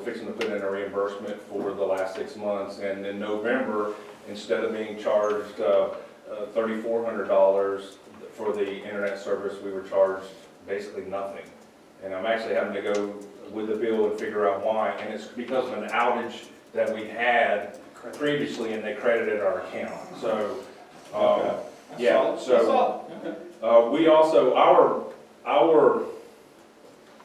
fixing to put in a reimbursement for the last 6 months, and in November, instead of being charged $3,400 for the internet service, we were charged basically nothing. And I'm actually having to go with the bill and figure out why, and it's because of an outage that we had previously, and they credited our account. So, yeah, so we also, our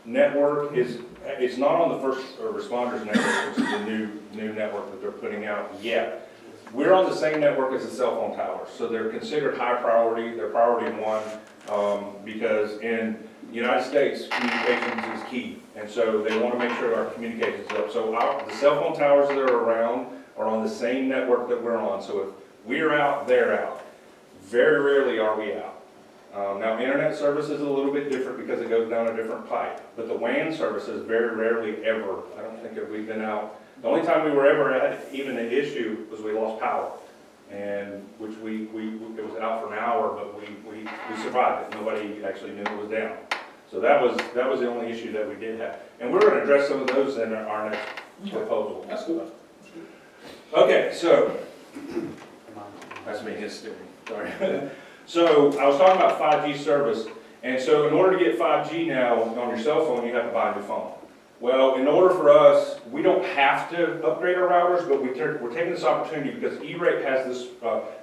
network it's not on the first responders network, which is the new network that they're putting out yet. We're on the same network as the cell phone towers, so they're considered high priority. They're priority one because in United States, communications is key, and so they want to make sure our communications is up. So the cell phone towers that are around are on the same network that we're on, so if we're out, they're out. Very rarely are we out. Now, internet service is a little bit different because it goes down a different pipe, but the WAN service is very rarely ever. I don't think that we've been out. The only time we were ever at even an issue was we lost power, and which it was out for an hour, but we survived it. Nobody actually knew it was down. So that was the only issue that we did have. And we're gonna address some of those in our next proposal. That's cool. Okay, so, that's me, his steering, sorry. So, I was talking about 5G service, and so in order to get 5G now on your cell phone, you have to buy a new phone. Well, in order for us, we don't have to upgrade our routers, but we're taking this opportunity because E-rate has this,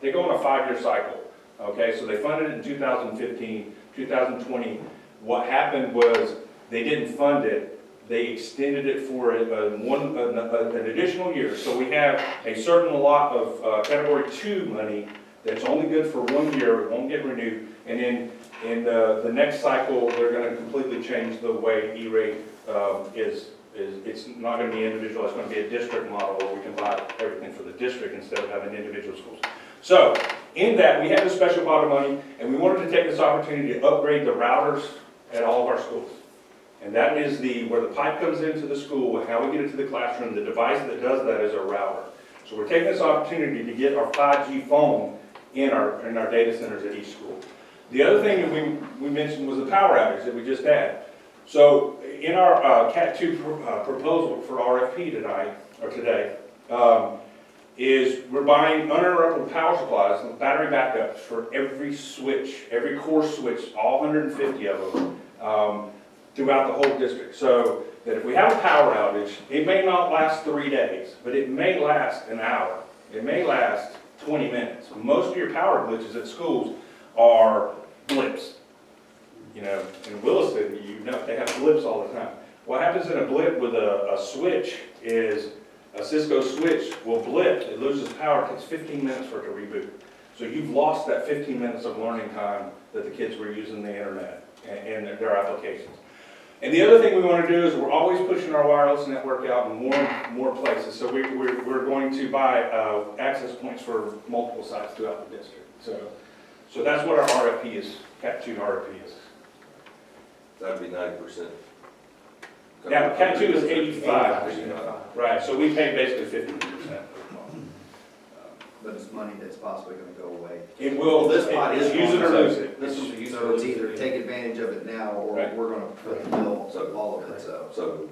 they go on a 5-year cycle, okay? So they funded it in 2015, 2020. What happened was they didn't fund it, they extended it for an additional year. So we have a certain lot of Category 2 money that's only good for 1 year, it won't get renewed. And then in the next cycle, they're gonna completely change the way E-rate it's not gonna be individual, it's gonna be a district model where we can buy everything for the district instead of having individual schools. So, in that, we have a special pot of money, and we wanted to take this opportunity to upgrade the routers at all of our schools. And that is where the pipe comes into the school and how we get it to the classroom. The device that does that is a router. So we're taking this opportunity to get our 5G phone in our data centers at each school. The other thing that we mentioned was the power outage that we just had. So in our Cat 2 proposal for RFP today, is we're buying uninterruptible power supplies and battery backups for every switch, every core switch, all 150 of them, throughout the whole district. So that if we have a power outage, it may not last 3 days, but it may last an hour. It may last 20 minutes. Most of your power glitches at schools are blips. You know, in Williston, they have blips all the time. What happens in a blip with a switch is a Cisco switch will blip, it loses power, it takes 15 minutes for it to reboot. So you've lost that 15 minutes of learning time that the kids were using the internet and their applications. And the other thing we want to do is we're always pushing our wireless network out in more places. So we're going to buy access points for multiple sites throughout the district. So that's what our RFP is, Cat 2 RFP is. That'd be 90%. Now, Cat 2 is 85%. Right, so we pay basically 50%. But it's money that's possibly gonna go away. It will, This pot is use it or going lose it. This is use it or So it's lose either it. take advantage of it now, or Right. we're gonna put the bill So- to all of it, so. So,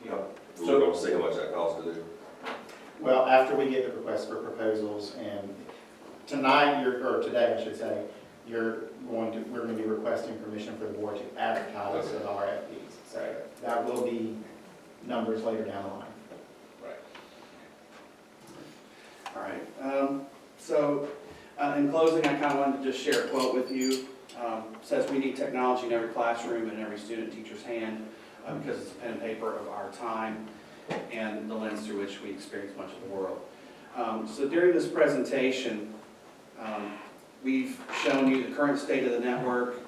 Yeah. we're gonna see how much that costs to do. Well, after we get the request for proposals, and tonight, or today, I should say, we're going to be requesting permission for the board to advertise the RFPs. So that will be numbers later down the line. All right, so in closing, I kind of wanted to just share a quote with you. Says we need technology in every classroom and every student teacher's hand because it's a pen and paper of our time and the lens through which we experience much of the world. So during this presentation, we've shown you the current state of the network.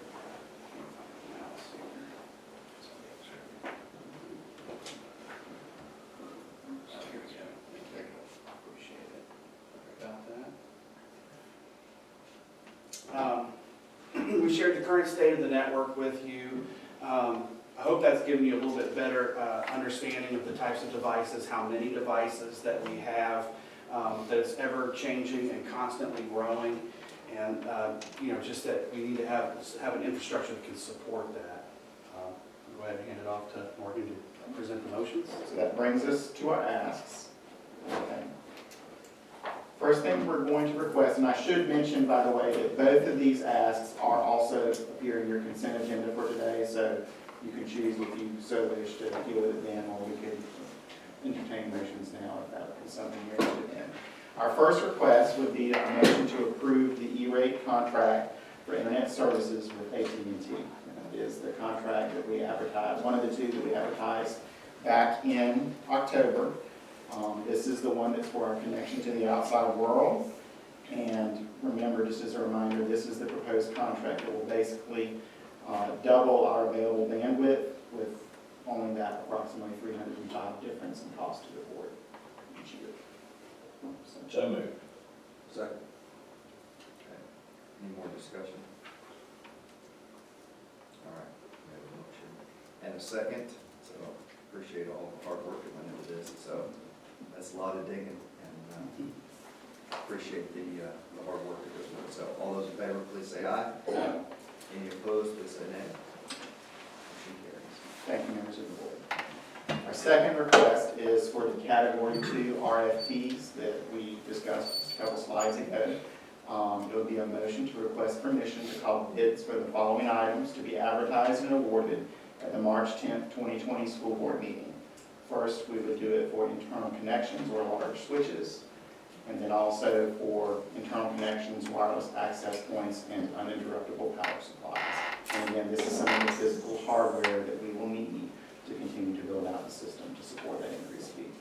We shared the current state of the network with you. I hope that's given you a little bit better understanding of the types of devices, how many devices that we have, that it's ever changing and constantly growing, and just that we need to have an infrastructure that can support that. Go ahead and hand it off to Morgan to present the motions. So that brings us to our asks. Okay. First thing we're going to request, and I should mention, by the way, that both of these asks are also appear in your consent agenda for today, so you can choose if you so wish to deal with it then, or we could entertain motions now if that is something you're interested in. Our first request would be a motion to approve the E-rate contract for internet services with AT&T. That is the contract that we advertised, one of the two that we advertised back in October. This is the one that's for our connection to the outside world. And remember, just as a reminder, this is the proposed contract that will basically double our available bandwidth with only that approximately $305 difference in cost to the board each year. So moved. Second. Okay. Any more discussion? All right, we have a motion and a second, so appreciate all the hard work that went into this. So that's a lot of digging, and appreciate the hard work that goes with it. So all those in favor, please say aye. Any opposed, please say nay. Motion carries. Thank you, members of the board. Our second request is for the Category 2 RFPs that we discussed just a couple slides ago. It would be a motion to request permission to call bids for the following items to be advertised and awarded at the March 10th, 2020 school board meeting. First, we would do it for internal connections or large switches, and then also for internal connections, wireless access points, and uninterruptible power supplies. And again, this is some of the physical hardware that we will need to continue to build out the system to support that increased speed.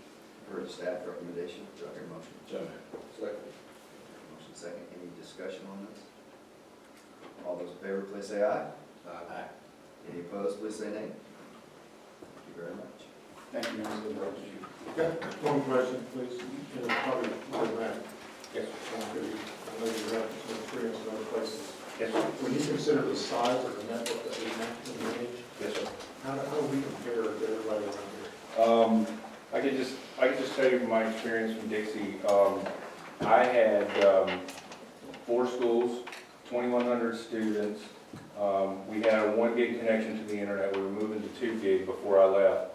Heard the staff recommendation, do I hear a motion? So moved. Second. Motion second, any discussion on this? All those in favor, please say aye. Aye. Any opposed, please say nay. Thank you very much. Thank you, members of the board. One question, please, and probably more than that. Yes. I know you have some experience in other places. Yes, sir. When you consider the size of the network that we have in the age, Yes, sir. how do we compare to everybody around here? I could just tell you from my experience from Dixie. I had 4 schools, 2,100 students. We had a 1 gig connection to the internet. We were moving to 2 gig before I left,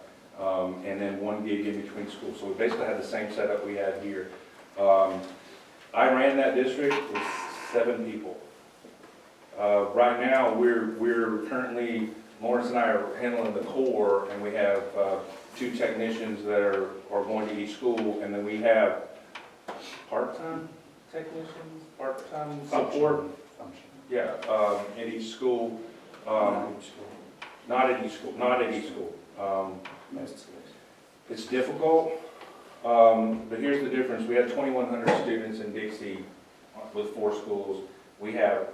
and then 1 gig in between schools. So we basically had the same setup we had here. I ran that district with 7 people. Right now, we're currently, Lawrence and I are handling the core, and we have 2 technicians that are going to each school, and then we have part-time technicians, part-time support. Function. Yeah, in each school, not at each school. Most schools. It's difficult, but here's the difference. We had 2,100 students in Dixie with 4 schools. We have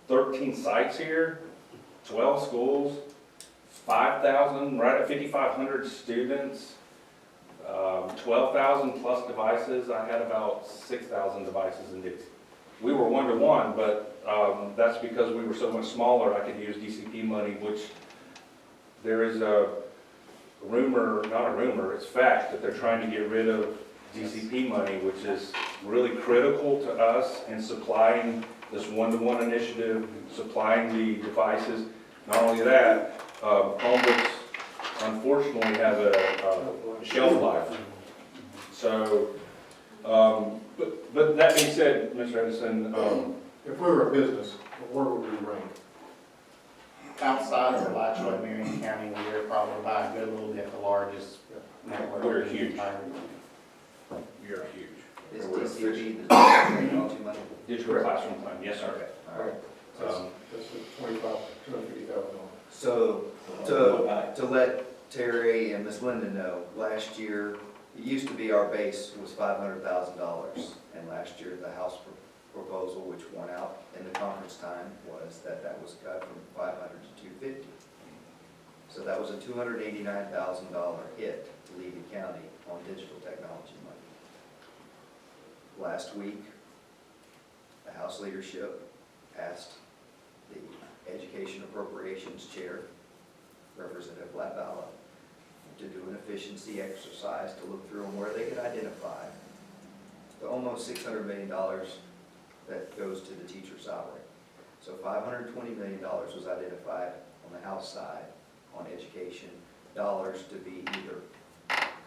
13 sites here, 12 schools, 5,000, right at 5,500 students, 12,000 plus devices. I had about 6,000 devices in Dixie. We were 1-to-1, but that's because we were so much smaller. I could use DCP money, which there is a rumor, not a rumor, it's fact that they're trying to get rid of DCP money, which is really critical to us in supplying this 1-to-1 initiative, supplying the devices. Not only that, Chromebooks unfortunately have a shelf life. So, but that being said, Mr. Edison, If we were a business, where would we rank? Outside of Alachua and Marion County, we are probably by a good little bit the largest network. We're in the huge. entire you're huge. Is DCP the technology money? Digital classroom plan, yes, sir. All right. That's $250,000. So, to let Terry and Ms. Linda know, last year, it used to be our base was $500,000. And last year, the House proposal, which won out in the conference time, was that was cut from 500 to 250. So that was a $289,000 hit to Levy County on digital technology money. Last week, the House leadership asked the Education Appropriations Chair, Representative Latvala, to do an efficiency exercise to look through where they could identify the almost $600 million that goes to the teacher salary. So $520 million was identified on the House side on education dollars to be either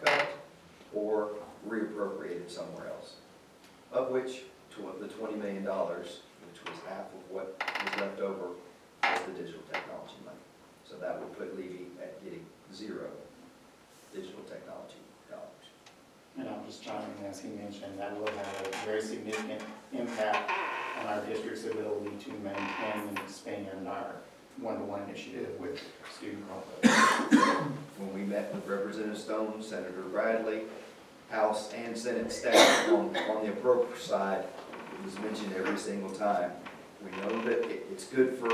cut or reappropriated somewhere else, of which the $20 million, which was half of what was left over, was the digital technology money. So that would put Levy at getting 0 digital technology dollars. And I'm just chiming in, as he mentioned, that will have a very significant impact on our district's ability to maintain and expand our 1-to-1 initiative with student Chromebooks. When we met with Representative Stone, Senator Bradley, House and Senate staff on the appropriate side, it was mentioned every single time, We know that it's good for,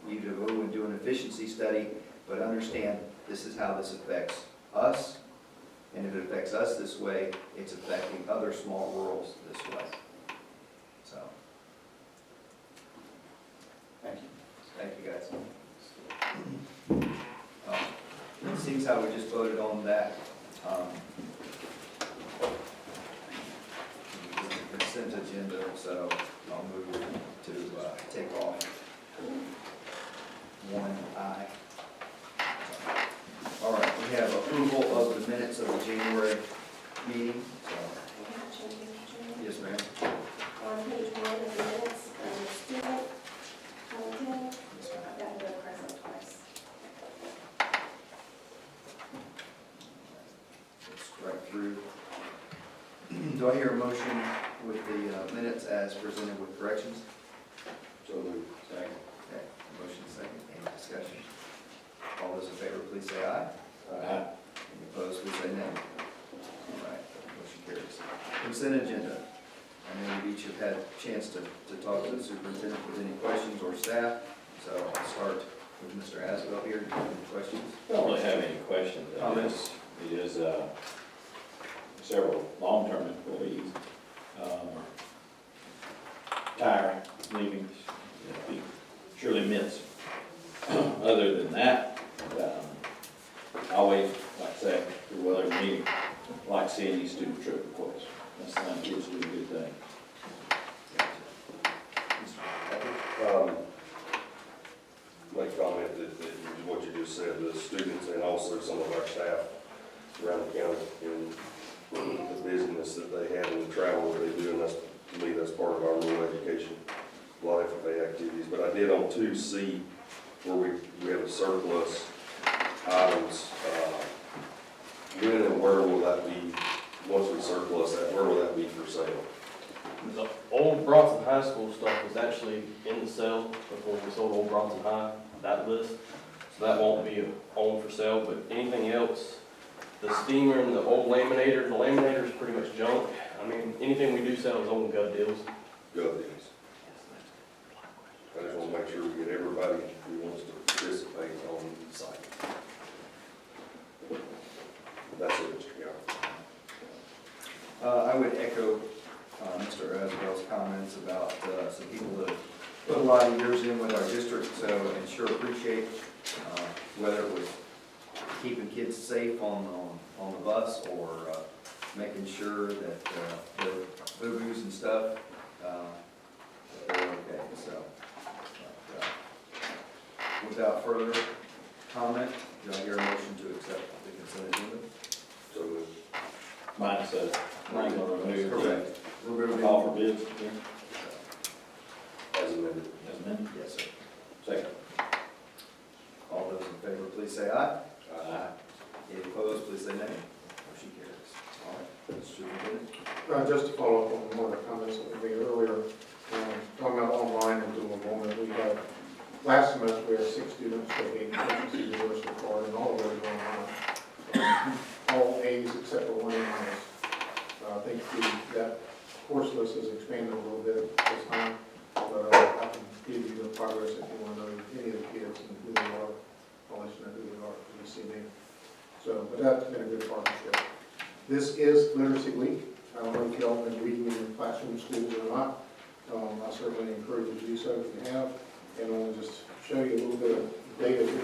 you to go and do an efficiency study, but understand this is how this affects us. And if it affects us this way, it's affecting other small rurals this way. So, Thank you. thank you guys. It seems how we just voted on that. The consent agenda, so I'll move to take off 1I. All right, we have approval of the minutes of the January meeting, so, yes, ma'am. On page 1 of the minutes, student, Hamilton, Yes, ma'am. that had been present twice. Let's strike through. Do I hear a motion with the minutes as presented with corrections? So moved. Second. Okay, motion second, any discussion? All those in favor, please say aye. Aye. Any opposed, please say nay. All right, motion carries. Consent agenda. I know you each have had a chance to talk to the superintendent with any questions or staff, so I'll start with Mr. Asbell here. Do you have any questions? I don't really have any questions. Comments? It is several long-term employees retiring, leaving, be surely missed. Other than that, I always, like I say, through well every meeting, like seeing these student trip requests. That's the thing, kids do a good thing. Make comment that what you just said, the students and also some of our staff around the county and the busyness that they have and the travel that they do, and that's, to me, that's part of our rural education, a lot of FFA activities. But I did on 2C, where we have a surplus items, when and where will that be, once we surplus that, where will that be for sale? The old Bronson High School stuff was actually in the sale before we sold Old Bronson High, that list. So that won't be on for sale, but anything else, the steamer and the old laminator, the laminator's pretty much junk. I mean, anything we do sell is old gut deals. Good things. I just want to make sure we get everybody who wants to participate on the site. That's it, Mr. Gower. I would echo Mr. Asbell's comments about some people that have put a lot of years in with our district, so and sure appreciate whether it was keeping kids safe on the bus or making sure that their boo-boos and stuff that they're okay. So, without further comment, do I hear a motion to accept the consent agenda? So moved. Minus a, I'm gonna remove Correct. the call for bids. As amended. As amended. Yes, sir. Second. All those in favor, please say aye. Aye. Any opposed, please say nay. Motion carries. All right, Mr. Superintendent. Just to follow up on one of the comments that we made earlier, talking about online and dual enrollment, we had, last semester, we had 6 students that gave emergency universal card, and all of those were online. All A's except for 1 A minus. I think that course list has expanded a little bit this time, but I can give you the progress if you want to know any of the kids and who they are. I'll let you know who they are when you see me. So, but that's been a good partnership. This is Literacy Week. I don't know if y'all have been reading in your classroom schools or not. I certainly encourage you to do so if you have. And I'll just show you a little bit of data here.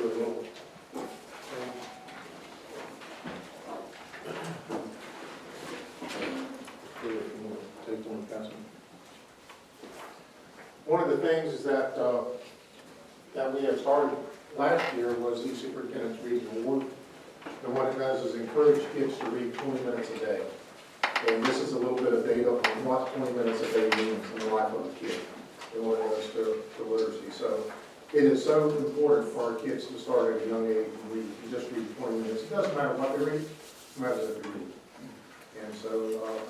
One of the things is that we have started last year was the Superintendent's Reading Award. And what it does is encourage kids to read 20 minutes a day. And this is a little bit of data on what 20 minutes a day means in the life of a kid and what it does to literacy. So it is so important for our kids to start at a young age and read. You just read 20 minutes. It doesn't matter what they read, it matters if they read. And so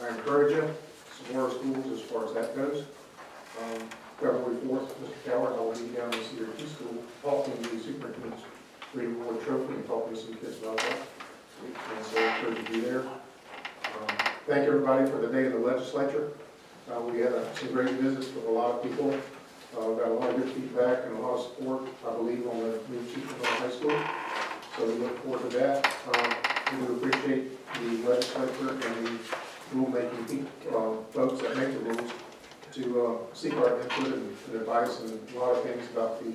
I encourage you to support our schools as far as that goes. February 4th, Mr. Coward, I will be down in Cedar Key School talking to the superintendent's Reading Award Trophy and talking to some kids about that. And so I encourage you to be there. Thank everybody for the day in the legislature. We had some great visits with a lot of people. Got a lot of good feedback and a lot of support, I believe, on the new chief of our high school. So we look forward to that. We do appreciate the legislature and the rulemaking folks that make the rules to seek our input and advice and a lot of things about the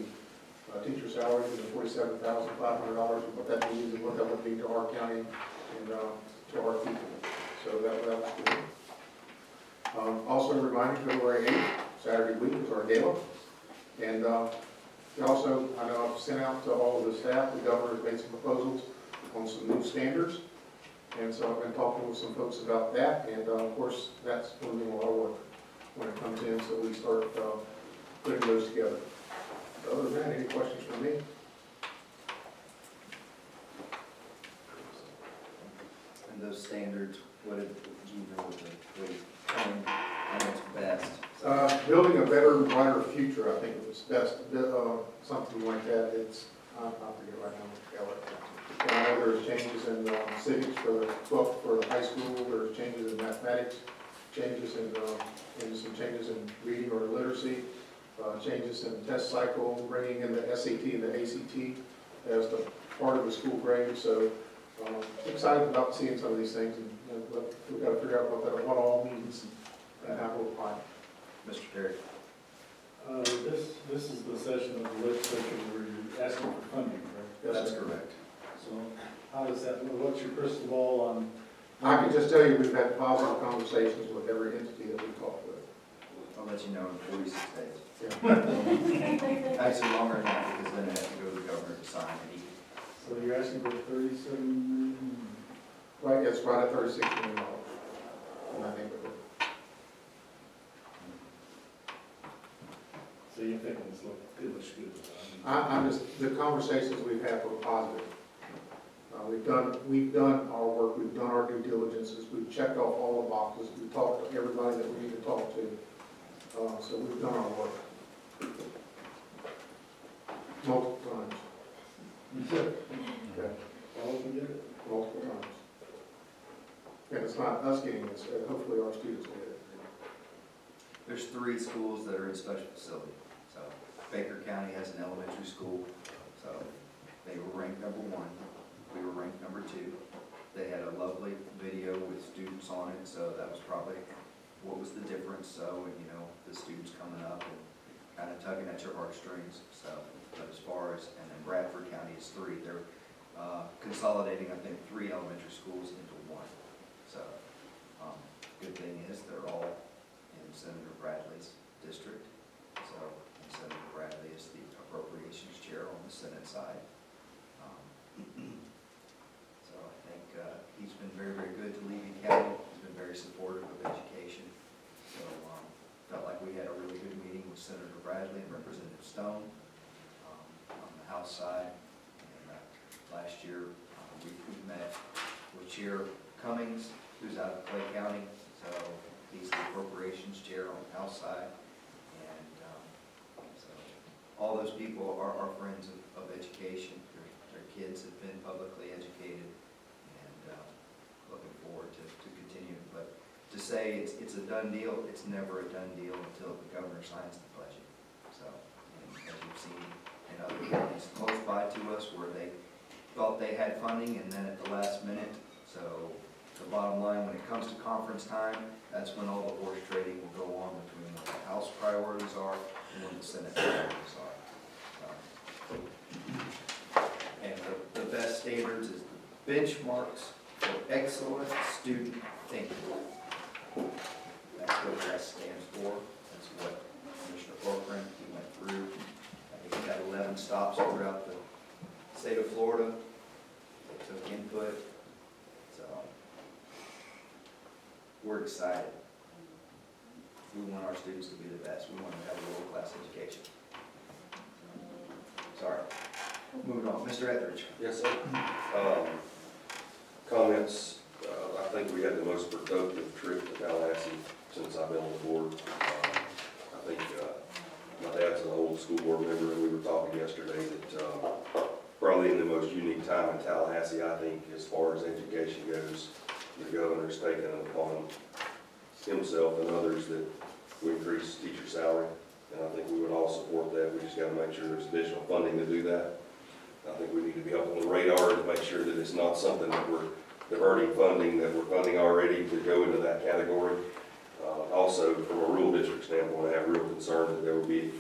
teacher salaries and the $47,500 and what that means and what that would mean to our county and to our people. So that was good. Also reminding February 8th, Saturday week is our gala. And also, I know I've sent out to all of the staff, the governor has made some proposals on some new standards. And so I've been talking with some folks about that, and of course, that's going to be a lot of work when it comes in, so we start putting those together. So other than that, any questions from me? And those standards, what did you know with the and what's best? Building a better, brighter future, I think it was best, something like that. It's, I forget right now what the and I know there's changes in civics for the 12th for the high school, there's changes in mathematics, changes in some changes in reading or literacy, changes in test cycle, bringing in the SAT and the ACT as the part of the school grade. So excited about seeing some of these things, and we've got to figure out what all means and how to apply it. Mr. Terry? This is the session of the legislature where you're asking for funding, right? That's correct. So how does that, what's your crystal ball on? I can just tell you we've had positive conversations with every entity that we've talked with. I'll let you know in 46 days. Actually, longer than that, because then it has to go to the governor to sign it. So you're asking for 37 million? Right, it's right at $36 million in that neighborhood. So you're thinking it looks good? I'm just, the conversations we've had were positive. We've done our work, we've done our due diligences, we've checked off all the boxes, we've talked to everybody that we need to talk to. So we've done our work. Multiple times. Okay. All can get it? Multiple times. And it's not us getting it, hopefully our students will get it. There's 3 schools that are in special facility. So Baker County has an elementary school, so they were ranked number 1. We were ranked number 2. They had a lovely video with students on it, so that was probably what was the difference. So, you know, the students coming up and kind of tugging at your heartstrings. So, but as far as, and then Bradford County is 3. They're consolidating, I think, 3 elementary schools into 1. So, good thing is they're all in Senator Bradley's district. So, and Senator Bradley is the appropriations chair on the Senate side. So I think he's been very, very good to Levy County. He's been very supportive of education. So felt like we had a really good meeting with Senator Bradley and Representative Stone on the House side. And last year we met with Chair Cummings, who's out of Clay County. So he's the appropriations chair on the House side. And so all those people are friends of education. Their kids have been publicly educated, and looking forward to continuing. But to say it's a done deal, it's never a done deal until the governor signs the budget. So, and as we've seen in other counties close by to us where they thought they had funding and then at the last minute. So the bottom line, when it comes to conference time, that's when all the horse trading will go on between what the House priorities are and what the Senate priorities are. And the best standards is the benchmarks for excellent student thinking. That's what that stands for. That's what Commissioner Corcoran, he went through. I think he had 11 stops throughout the state of Florida. They took input. So we're excited. We want our students to be the best. We want them to have a world-class education. Sorry. Moving on. Mr. Etheridge. Yes, sir. Comments, I think we had the most productive trip to Tallahassee since I've been on the board. I think my dad's an old school board member, and we were talking yesterday that probably in the most unique time in Tallahassee, I think, as far as education goes, the governor's taken it upon himself and others that we increase teacher salary and I think we would all support that. We just gotta make sure there's additional funding to do that. I think we need to be up on the radar to make sure that it's not something that we're diverting funding, that we're funding already to go into that category. Also, from a rural district standpoint, I have real concern that there would be,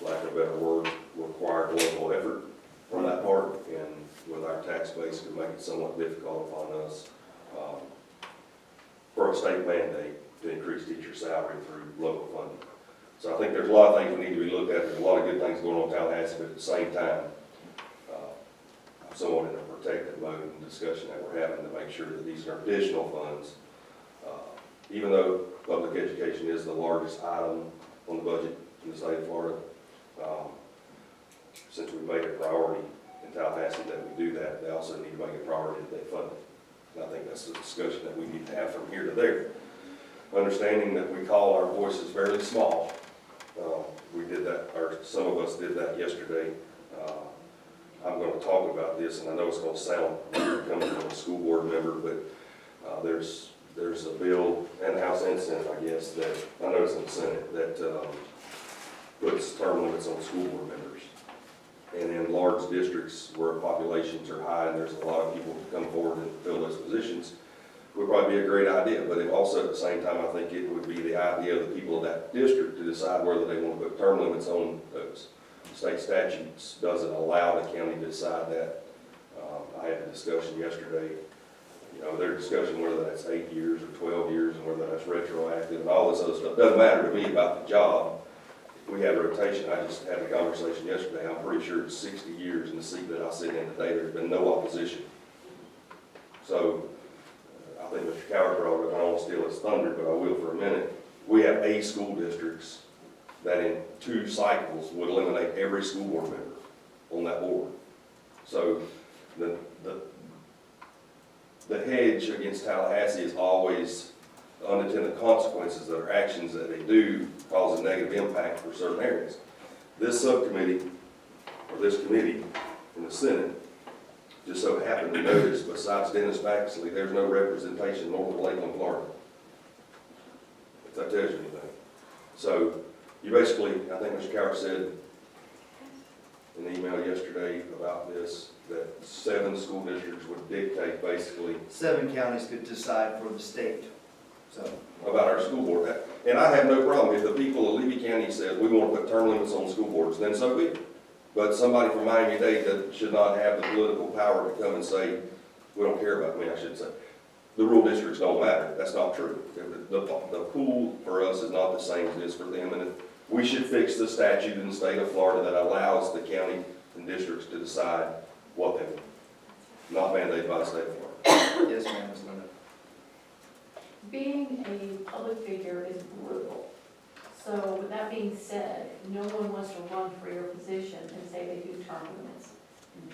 lack of a better word, required local effort from that part, and with our tax base, could make it somewhat difficult upon us for a state mandate to increase teacher salary through local funding. So I think there's a lot of things we need to be looked at. There's a lot of good things going on in Tallahassee, but at the same time, I'm somewhat in a protective mode in the discussion that we're having to make sure that these are additional funds. Even though public education is the largest item on the budget in the state of Florida, since we made it a priority in Tallahassee that we do that, they also need to make it a priority that they fund it. And I think that's the discussion that we need to have from here to there. Understanding that we call our voices fairly small. We did that, or some of us did that yesterday. I'm going to talk about this, and I know it's going to sound weird coming from a school board member, but there's a bill in the House and Senate, I guess, that, I know it's in the Senate, that puts term limits on school board members. And in large districts where populations are high and there's a lot of people to come forward and fill those positions, would probably be a great idea. But it also, at the same time, I think it would be the idea of the people of that district to decide whether they want to put term limits on those. State statutes doesn't allow the county to decide that. I had a discussion yesterday. You know, their discussion whether that's 8 years or 12 years and whether that's retroactive and all this other stuff. Doesn't matter to me about the job. We have rotation. I just had a conversation yesterday. I'm pretty sure it's 60 years in the seat that I sit in today. There's been no opposition. So I think Mr. Coward brought it up. I don't want to steal his thunder, but I will for a minute. We have 8 school districts that in 2 cycles would eliminate every school board member on that board. So the hedge against Tallahassee is always unintended consequences that are actions that they do cause a negative impact for certain areas. This subcommittee, or this committee in the Senate, just so happened to notice, besides Dennis Baxley, there's no representation north of Lakeland, Florida. If that tells you anything. So you basically, I think Mr. Coward said in an email yesterday about this, that 7 school districts would dictate basically 7 counties could decide for the state, so. about our school board. And I have no problem if the people of Levy County says we want to put term limits on school boards, then so be it. But somebody from Miami-Dade that should not have the political power to come and say, we don't care about me, I should say. The rural districts don't matter. That's not true. The pool for us is not the same as it is for them. And we should fix the statute in the state of Florida that allows the county and districts to decide what they want, not mandated by the state of Florida. Yes, ma'am, Ms. Linda. Being a public figure is brutal. So with that being said, no one wants to run for your position and say they do term limits.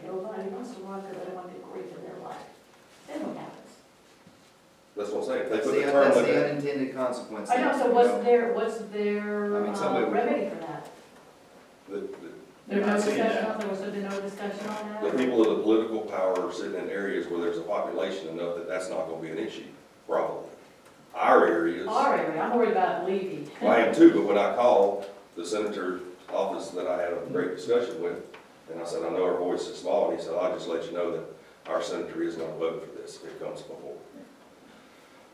Nobody wants to run because they don't want to grief in their life. Then what happens? That's what I'm saying. If they That's put the, the term that's the limit. unintended consequence. I know, so you what's know. their I mean, somebody would- remedy for that? There's no discussion on, there was no discussion on that? The people of the political power are sitting in areas where there's a population enough that that's not going to be an issue, probably. Our areas. Our area, I'm worried about Levy. I am too, but when I called the senator's office that I had a great discussion with, and I said, I know our voice is small, and he said, I'll just let you know that our senator is going to vote for this if it comes before.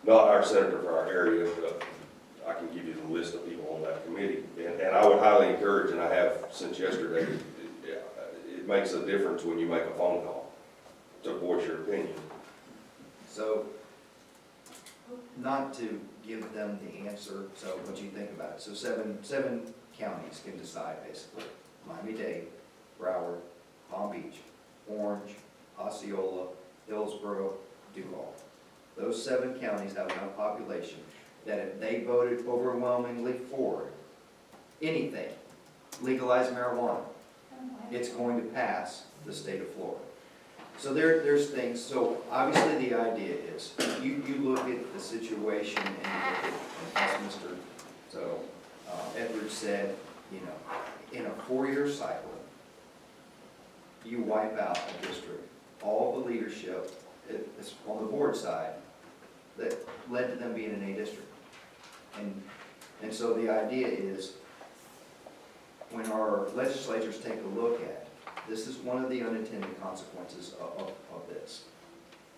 Not our senator for our area, but I can give you the list of people on that committee. And I would highly encourage, and I have since yesterday, it makes a difference when you make a phone call to voice your opinion. So, not to give them the answer, so what you think about it. So seven counties can decide basically. Miami-Dade, Broward, Palm Beach, Orange, Osceola, Hillsborough, Duval. Those 7 counties have enough population that if they voted overwhelmingly for anything, legalize marijuana, it's going to pass the state of Florida. So there's things, so obviously the idea is, you look at the situation and you look at, as Mr. Edwards said, you know, in a 4-year cycle, you wipe out a district, all the leadership is on the board side that led to them being an A district. And so the idea is, when our legislatures take a look at, this is one of the unintended consequences of this.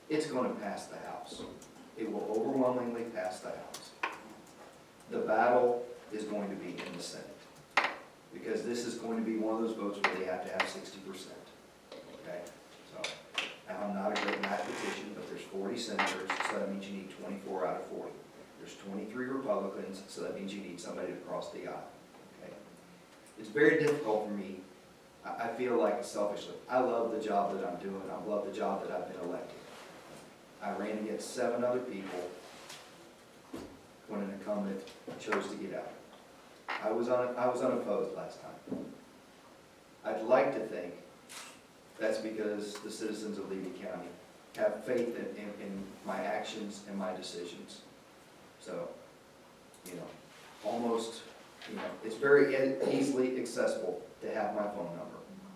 It's going to pass the House. It will overwhelmingly pass the House. The battle is going to be in the Senate, because this is going to be one of those votes where they have to have 60%. Okay, so I'm not a great mathematician, but there's 40 senators, so that means you need 24 out of 40. There's 23 Republicans, so that means you need somebody to cross the aisle. Okay, it's very difficult for me. I feel like selfishly, I love the job that I'm doing. I love the job that I've been elected. I ran against 7 other people when an incumbent chose to get out. I was unopposed last time. I'd like to think that's because the citizens of Levy County have faith in my actions and my decisions. So, you know, almost, you know, it's very easily accessible to have my phone number.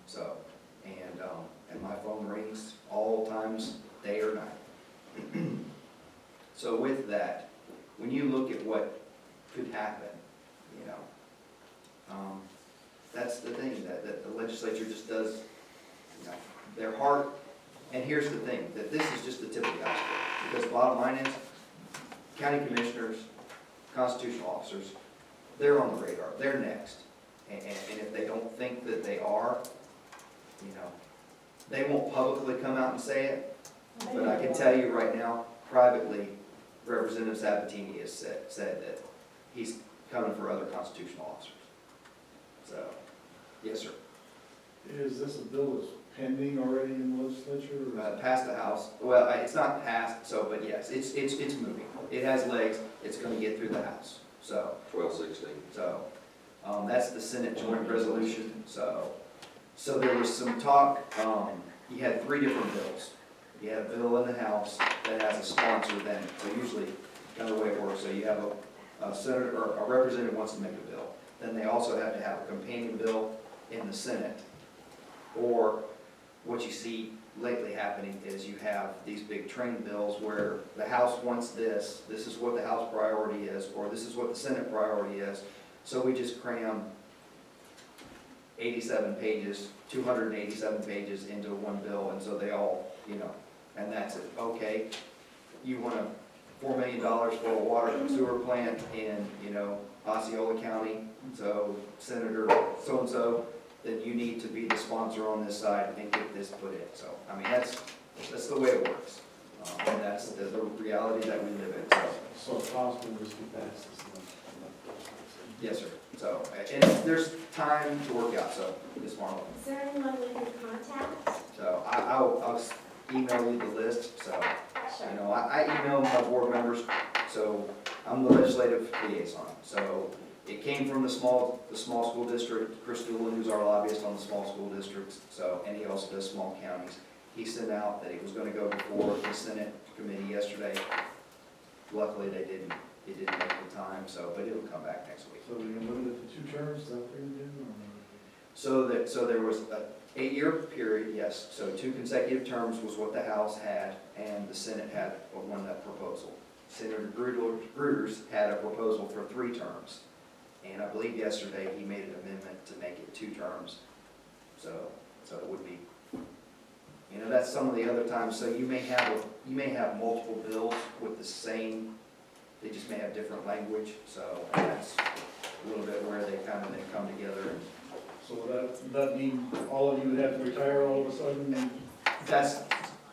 So, and my phone rings all times, day or night. So with that, when you look at what could happen, you know, that's the thing, that the legislature just does, you know, their heart. And here's the thing, that this is just the tip of the iceberg. Because bottom line is, county commissioners, constitutional officers, they're on the radar, they're next. And if they don't think that they are, you know, they won't publicly come out and say it, but I can tell you right now, privately, Representative Sabatini has said that he's coming for other constitutional officers. So, yes, sir. Is this a bill that's pending already in the legislature? Or Passed the House. Well, it's not passed, so, but yes, it's moving. It has legs. It's going to get through the House. So, 1216. so that's the Senate joint resolution. So there was some talk. You had 3 different bills. You had a bill in the House that has a sponsor then. So usually, kind of the way it works. So you have a senator or a representative wants to make a bill. Then they also have to have a companion bill in the Senate. Or what you see lately happening is you have these big train bills where the House wants this is what the House priority is, or this is what the Senate priority is. So we just cram 87 pages, 287 pages into one bill, and so they all, you know, and that's it. Okay, you want $4 million for a water and sewer plant in, you know, Osceola County, so Senator so-and-so, then you need to be the sponsor on this side and get this put in. So, I mean, that's the way it works. And that's the reality that we live in. so it's possible this could pass this month? Yes, sir. So, and there's time to work out, so, Ms. Marlowe. Is there anyone we can contact? So, I'll email you the list, so, Sure. you know, I email my board members, so I'm the legislative liaison. So, it came from the small school district. Chris Doolin, who's our lobbyist on the small school districts, so, and he also does small counties. He sent out that he was going to go before the Senate committee yesterday. Luckily, it didn't make the time, so, but it'll come back next week. So you're limited to 2 terms, is that what you're doing? So there was an 8-year period, yes. So 2 consecutive terms was what the House had, and the Senate had won that proposal. Senator Gruters had a proposal for 3 terms. And I believe yesterday he made an amendment to make it 2 terms. So it would be, you know, that's some of the other times. So you may have multiple bills with the same, they just may have different language. So that's a little bit where they kind of then come together. And So would that mean all of you would have to retire all of a sudden?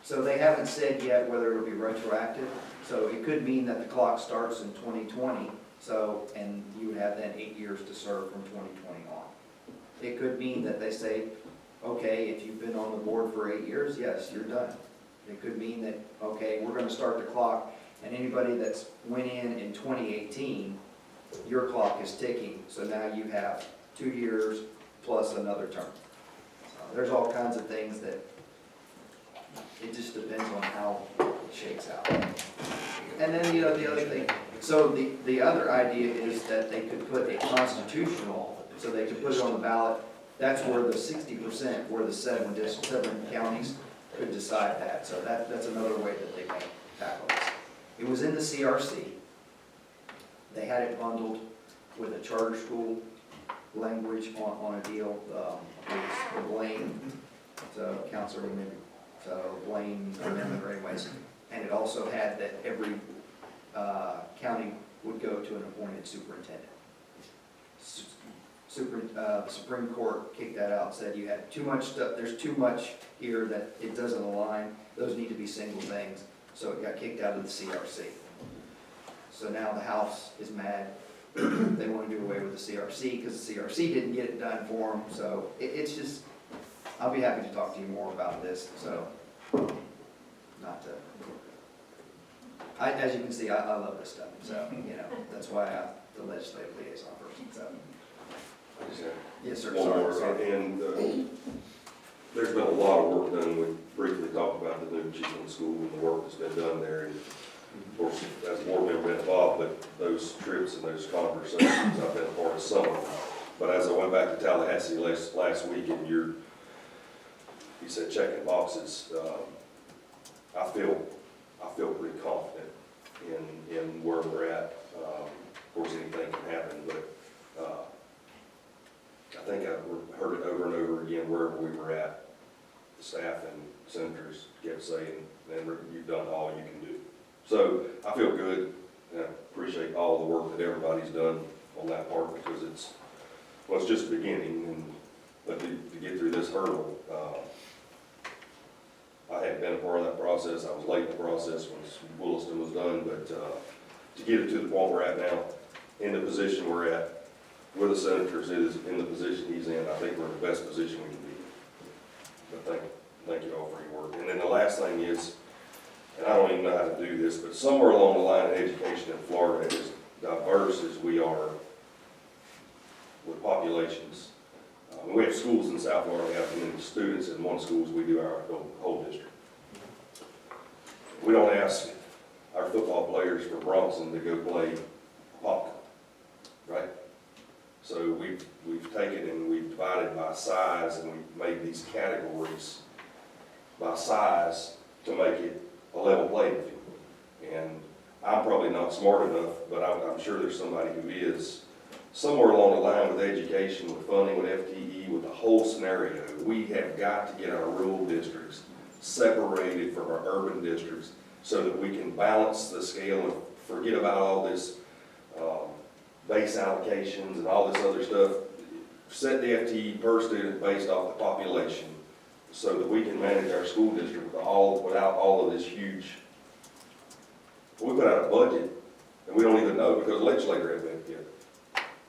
so they haven't said yet whether it'll be retroactive. So it could mean that the clock starts in 2020. So, and you would have then 8 years to serve from 2020 on. It could mean that they say, okay, if you've been on the board for 8 years, yes, you're done. It could mean that, okay, we're going to start the clock, and anybody that's went in 2018, your clock is ticking, so now you have 2 years plus another term. There's all kinds of things that, it just depends on how it shakes out. And then, you know, the other thing, so the other idea is that they could put a constitutional, so they could put it on the ballot. That's where the 60%, where the 7 counties could decide that. So that's another way that they may tackle this. It was in the CRC. They had it bundled with a charter school language on a deal, it's the Blaine, so Counselor, maybe, so Blaine amendment or anyways. And it also had that every county would go to an appointed superintendent. Supreme Court kicked that out, said you had too much stuff, there's too much here that it doesn't align, those need to be single things, so it got kicked out of the CRC. So now the House is mad, they want to do away with the CRC, because the CRC didn't get it done for them, so it's just, I'll be happy to talk to you more about this, so, not to, as you can see, I love this stuff, so, you know, that's why I'm the legislative liaison person, so. I just have Yes, sir, one more, sorry. and there's been a lot of work done. We briefly talked about the new Chiefland School and the work that's been done there. And of course, as a board member, been involved, but those trips and those conversations, I've been a part of some of them. But as I went back to Tallahassee last week, and you said checking boxes, I feel pretty confident in where we're at. Of course, anything can happen, but I think I've heard it over and over again, wherever we were at, the staff and senators kept saying, "Man, you've done all you can do." So I feel good, and I appreciate all the work that everybody's done on that part, because it's just the beginning, but to get through this hurdle, I hadn't been a part of that process. I was late in the process when Williston was done, but to get it to the point we're at now, in the position we're at, where the senators is in the position he's in, I think we're in the best position we can be. But thank you all for your work. And then the last thing is, and I don't even know how to do this, but somewhere along the line of education in Florida, as diverse as we are with populations, we have schools in South Florida, we have as many students in one school as we do our whole district. We don't ask our football players from Bronson to go play Pop, right? So we've taken and we've divided by size, and we've made these categories by size to make it a level playing field. And I'm probably not smart enough, but I'm sure there's somebody who is. Somewhere along the line with education, with funding, with FTE, with the whole scenario, we have got to get our rural districts separated from our urban districts so that we can balance the scale and forget about all this base allocations and all this other stuff. Set the FTE per student based off the population so that we can manage our school district without all of this huge. We put out a budget and we don't even know because the legislature hasn't been together.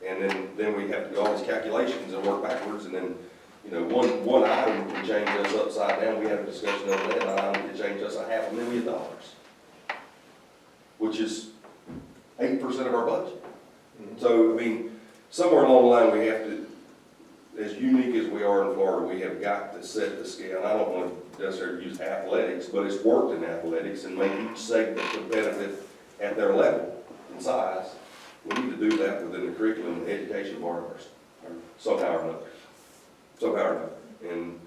And then we have to do all these calculations and work backwards, and then, you know, one item can change us upside down. We had a discussion the other day, that item can change us $500,000, which is 8% of our budget. So, I mean, somewhere along the line, we have to, as unique as we are in Florida, we have got to set the scale. And I don't want to necessarily use athletics, but it's worked in athletics and make each segment competitive at their level and size. We need to do that within the curriculum and education part of ours, somehow or another. And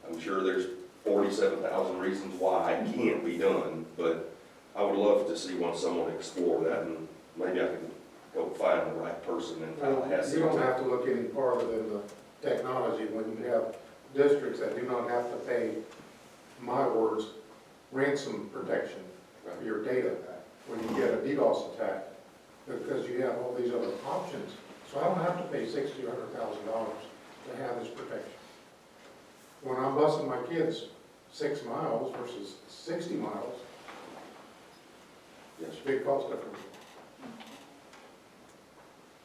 I'm sure there's 47,000 reasons why it can't be done, but I would love to see someone explore that, and maybe I can go find the right person in Tallahassee. You don't have to look any farther than the technology when you have districts that do not have to pay, my words, ransom protection for your data when you get a DDoS attack, because you have all these other options. So I don't have to pay $60,000 or $100,000 to have this protection. When I'm busing my kids 6 miles versus 60 miles, it's a big cost difference.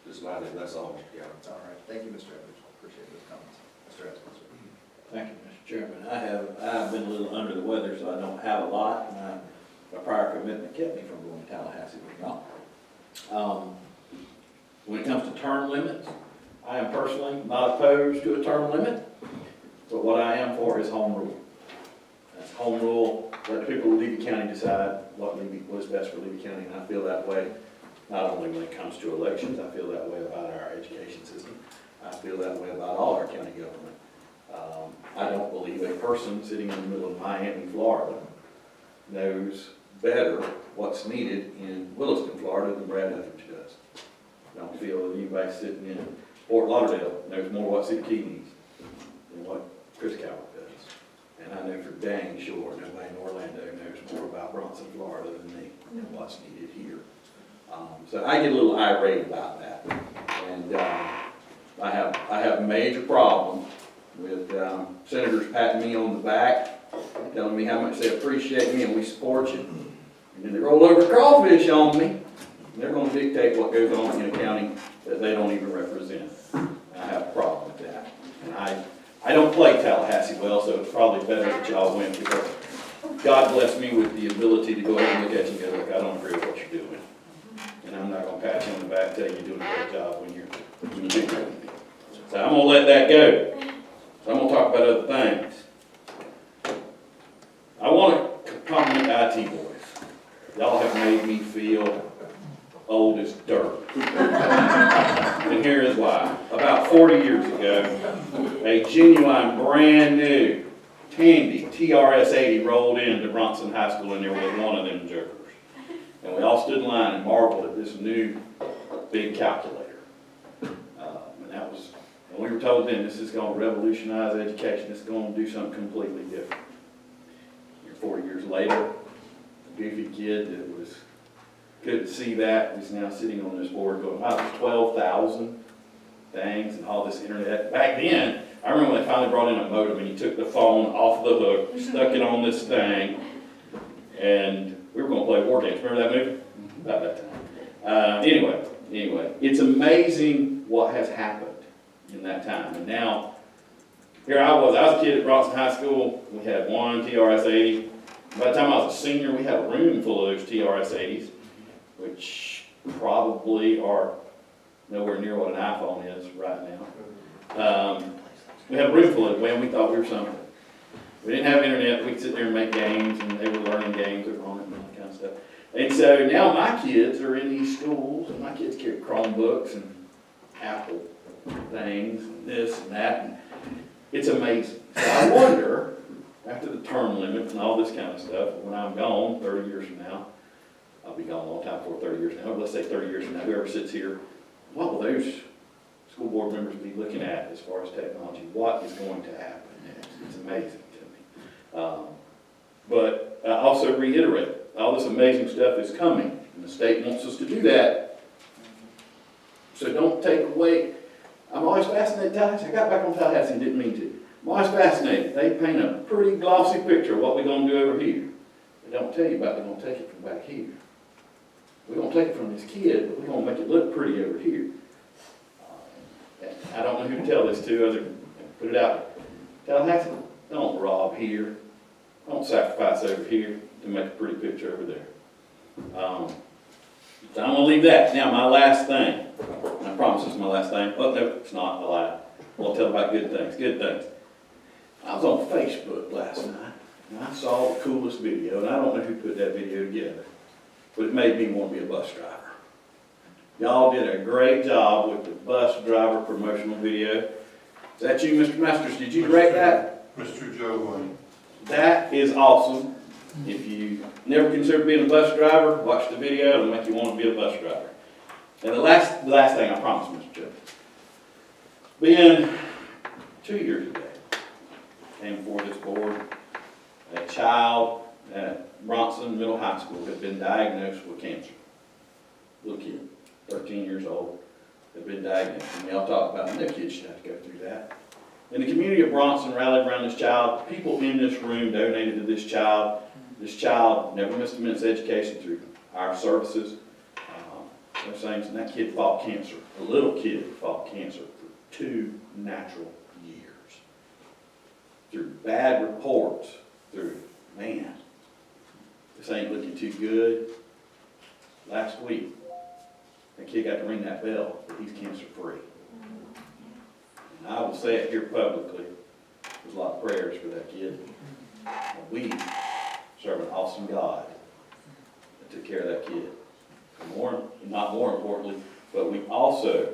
Just mind it, that's all. Yeah. All right, thank you, Mr. Evans, appreciate those comments. Mr. Evans. Thank you, Mr. Chairman. I've been a little under the weather, so I don't have a lot, and my prior commitment kept me from going to Tallahassee with y'all. When it comes to term limits, I am personally not opposed to a term limit, but what I am for is home rule. That's home rule, let the people of Levy County decide what is best for Levy County, and I feel that way not only when it comes to elections, I feel that way about our education system. I feel that way about all our county government. I don't believe a person sitting in the middle of Miami, Florida, knows better what's needed in Williston, Florida than Brad Etheridge does. I don't feel that anybody sitting in Fort Lauderdale knows more what City Key needs than what Chris Calvert does. And I know for dang sure nobody in Orlando knows more about Bronson, Florida than me, and what's needed here. So I get a little irate about that. And I have a major problem with senators patting me on the back, telling me how much they appreciate me and we support you. And then they roll over crawfish on me. And they're going to dictate what goes on in a county that they don't even represent. And I have a problem with that. And I don't play Tallahassee well, so it's probably better that y'all win, because God bless me with the ability to go ahead and look at you and go, look, I don't agree with what you're doing. And I'm not going to pat you on the back and tell you you're doing a great job when you do that. So I'm going to let that go. So I'm going to talk about other things. I want to compliment IT boys. Y'all have made me feel old as dirt. And here is why. About 40 years ago, a genuine, brand new Tandy TRS-80 rolled into Bronson High School, and there was one of them jokers. And we all stood in line and marveled at this new big calculator. And we were told then, this is going to revolutionize education. This is going to do something completely different. 40 years later, a goofy kid that was good to see that is now sitting on this board going, wow, there's 12,000 things and all this internet. Back then, I remember when they finally brought in a modem and he took the phone off the hook, stuck it on this thing, and we were going to play war games. Remember that movie? About that time. Anyway, it's amazing what has happened in that time. And now, here I was a kid at Bronson High School. We had one TRS-80. By the time I was a senior, we had a room full of those TRS-80s, which probably are nowhere near what an iPhone is right now. We had a room full of them, and we thought we were something. We didn't have internet. We could sit there and make games, and they were learning games that were on it and all that kind of stuff. And so now my kids are in these schools, and my kids carry Chromebooks and Apple things and this and that. And it's amazing. So I wonder, after the term limit and all this kind of stuff, when I'm gone 30 years from now, I'll be gone a long time before 30 years from now, but let's say 30 years from now, whoever sits here, what will those school board members be looking at as far as technology? What is going to happen next? It's amazing to me. But I also reiterate, all this amazing stuff is coming, and the state wants us to do that. So don't take away. I'm always fascinated. I got back on Tallahassee and didn't mean to. I'm always fascinated. They paint a pretty glossy picture of what we're going to do over here. They don't tell you about they're going to take it from back here. We're going to take it from this kid, but we're going to make it look pretty over here. I don't know who to tell this to other than put it out there. Tallahassee, don't rob here. Don't sacrifice over here to make a pretty picture over there. So I'm going to leave that. Now, my last thing. I promise this is my last thing. Oh, no, it's not. I lied. We'll tell about good things. Good things. I was on Facebook last night, and I saw the coolest video, and I don't know who put that video together, but it made me want to be a bus driver. Y'all did a great job with the bus driver promotional video. Is that you, Mr. Masters? Did you direct that? Mr. Joe Wayne. That is awesome. If you never considered being a bus driver, watch the video. It'll make you want to be a bus driver. And the last thing I promise, Mr. Joe. Been 2 years ago, came before this board, a child at Bronson Middle High School had been diagnosed with cancer. Little kid, 13 years old, had been diagnosed. And we all talk about, no kid should have to go through that. And the community of Bronson rallied around this child. People in this room donated to this child. This child never missed a minute's education through our services. Those things, and that kid fought cancer. A little kid fought cancer for 2 natural years. Through bad reports, through, man, this ain't looking too good. Last week, that kid got to ring that bell that he's cancer free. And I will say it here publicly, there's a lot of prayers for that kid. And we serve an awesome God that took care of that kid. Not more importantly, but we also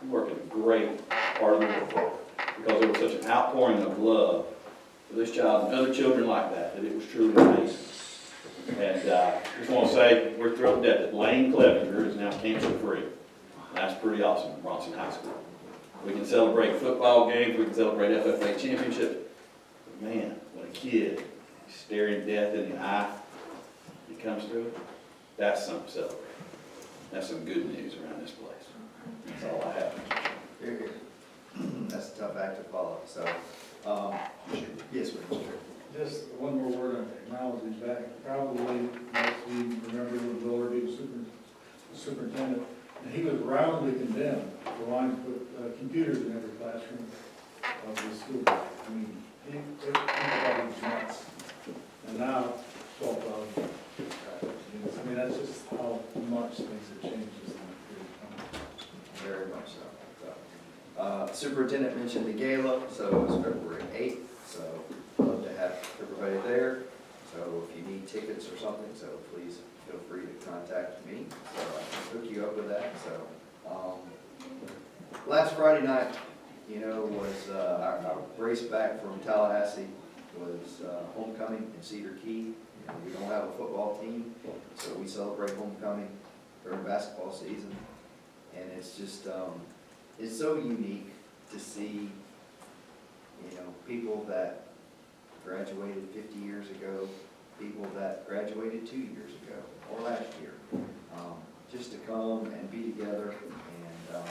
work in a great part of the world because there was such an outpouring of love for this child and other children like that it was truly amazing. And just want to say we're thrilled to death that Lane Clevenger is now cancer free. That's pretty awesome at Bronson High School. We can celebrate football games, we can celebrate FFA championships. But man, when a kid is staring death in the eye, he comes through it, that's something to celebrate. That's some good news around this place. That's all I have. Very good. That's a tough act to follow, so, yes, Mr. Chair. Just one more word on technology back. Probably most of you remember when Willard was superintendent, and he was roundly condemned for wanting to put computers in every classroom of the school. I mean, he thought he was nuts. And now, 12,000. I mean, that's just how much things have changed just in that period of time. Very much so. Superintendent mentioned the gala, so it was February 8th, so I'd love to have everybody there. So if you need tickets or something, so please feel free to contact me, so I can hook you up with that, so. Last Friday night, was, our race back from Tallahassee was homecoming in Cedar Key. We don't have a football team, so we celebrate homecoming during basketball season. And it's just, it's so unique to see, people that graduated 50 years ago, people that graduated 2 years ago, or last year, just to come and be together and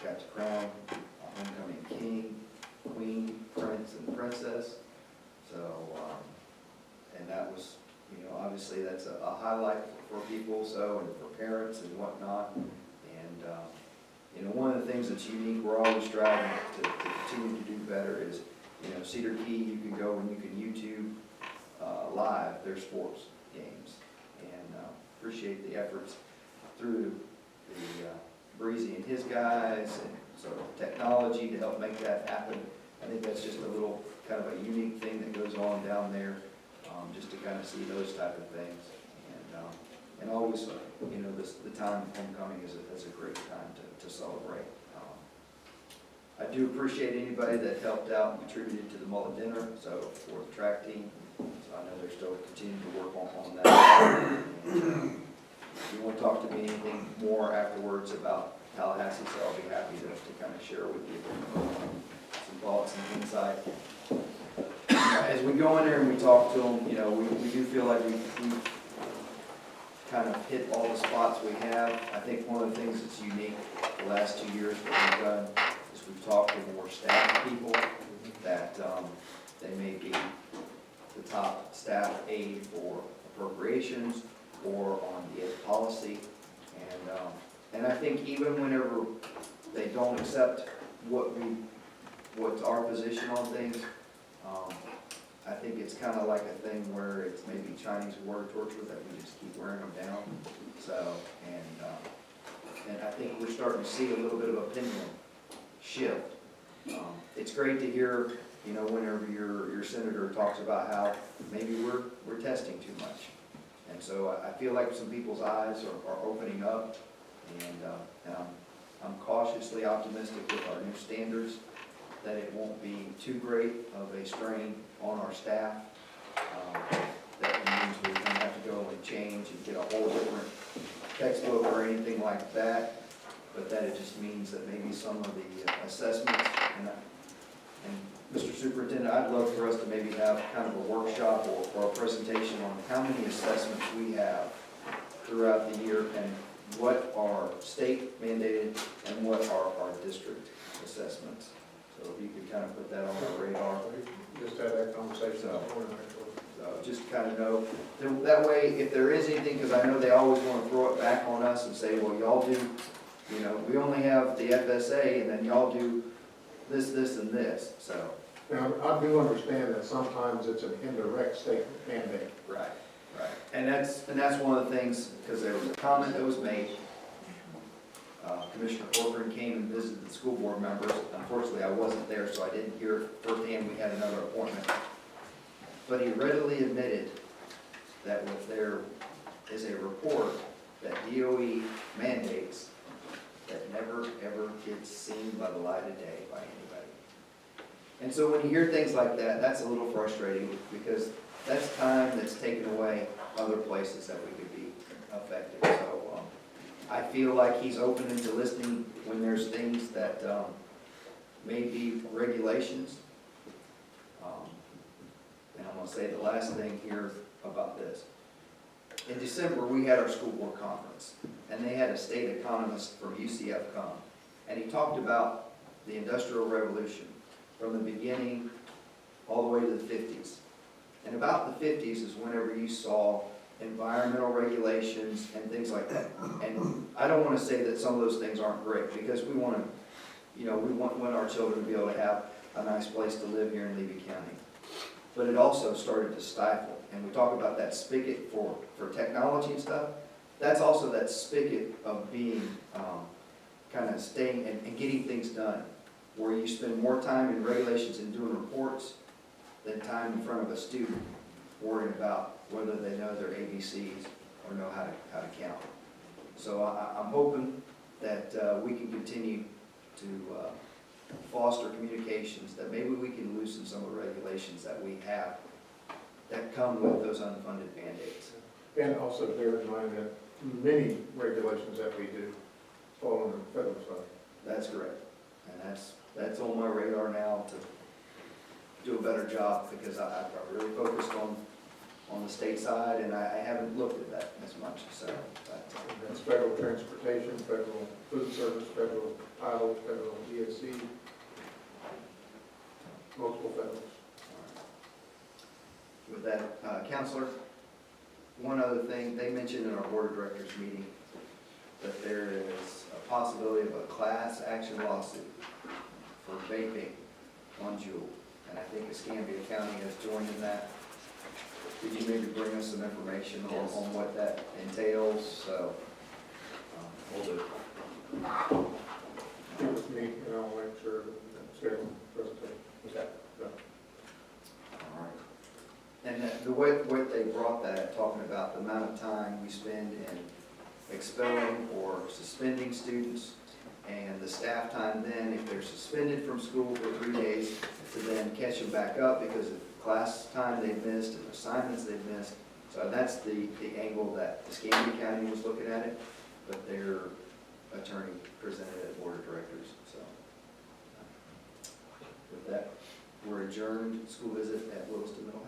got to crown a homecoming king, queen, prince, and princess. So, and that was, obviously that's a highlight for people, so, and for parents and whatnot. And, one of the things that's unique, we're always striving to continue to do better is, Cedar Key, you can go and you can YouTube live their sports games. And appreciate the efforts through the Breezy and his guys, and so technology to help make that happen. I think that's just a little kind of a unique thing that goes on down there, just to kind of see those type of things. And always, the time of homecoming is a great time to celebrate. I do appreciate anybody that helped out and contributed to the mullet dinner, so for the track team. So I know they're still continuing to work on that. And, if you want to talk to me anything more afterwards about Tallahassee, so I'll be happy to kind of share with you some thoughts and insight. As we go in there and we talk to them, we do feel like we've kind of hit all the spots we have. I think one of the things that's unique the last 2 years that we've done is we've talked to more staff people that they may be the top staff aide for appropriations or on the ed policy. And I think even whenever they don't accept what's our position on things, I think it's kind of like a thing where it's maybe Chinese water torture that we just keep wearing them down. So, and I think we're starting to see a little bit of a pendulum shift. It's great to hear, whenever your senator talks about how maybe we're testing too much. And so I feel like some people's eyes are opening up, and I'm cautiously optimistic with our new standards that it won't be too great of a strain on our staff. That means we don't have to go and change and get a whole different textbook or anything like that, but that it just means that maybe some of the assessments, and Mr. Superintendent, I'd love for us to maybe have kind of a workshop or a presentation on how many assessments we have throughout the year and what are state mandated and what are our district assessments. So if you could kind of put that on our radar. Just had that conversation this morning, actually. So just kind of know, that way, if there is anything, because I know they always want to throw it back on us and say, well, y'all do, we only have the FSA, and then y'all do this, this, and this, so. Now, I do understand that sometimes it's an indirect state mandate. Right. And that's one of the things, because there was a comment that was made. Commissioner Corcoran came and visited the school board members. Unfortunately, I wasn't there, so I didn't hear firsthand. We had another appointment. But he readily admitted that if there is a report that DOE mandates that never, ever gets seen by the light of day by anybody. And so when you hear things like that, that's a little frustrating, because that's time that's taken away other places that we could be effective. So I feel like he's open to listening when there's things that may be regulations. And I'm gonna say the last thing here about this. In December, we had our school board conference, and they had a state economist from UCF come, and he talked about the Industrial Revolution from the beginning all the way to the 50s. And about the 50s is whenever you saw environmental regulations and things like that. And I don't want to say that some of those things aren't great, because we want to, we want our children to be able to have a nice place to live here in Levy County. But it also started to stifle. And we talk about that spigot for technology and stuff. That's also that spigot of being, kind of staying and getting things done, where you spend more time in regulations and doing reports than time in front of a student worrying about whether they know their ABCs or know how to count. So I'm hoping that we can continue to foster communications, that maybe we can loosen some of the regulations that we have that come with those unfunded mandates. And also bear in mind that many regulations that we do fall on the federal side. That's correct. And that's on my radar now to do a better job, because I really focused on the state side, and I haven't looked at that as much, so. And that's federal transportation, federal food service, federal title, federal ESC, multiple federals. With that, Counselor, one other thing, they mentioned in our board of directors meeting that there is a possibility of a class action lawsuit for vaping on Juul. And I think Escambia County has joined in that. Could you maybe bring us some information on what that entails? So, we'll do. Get with me, and I'll make sure that schedule presentation. Okay. All right. And the way they brought that, talking about the amount of time we spend in expelling or suspending students, and the staff time then, if they're suspended from school for 3 days, to then catch them back up because of class time they've missed and assignments they've missed. So that's the angle that Escambia County was looking at it, but their attorney presented at board of directors. So with that, we're adjourned. School visit at Williston Middle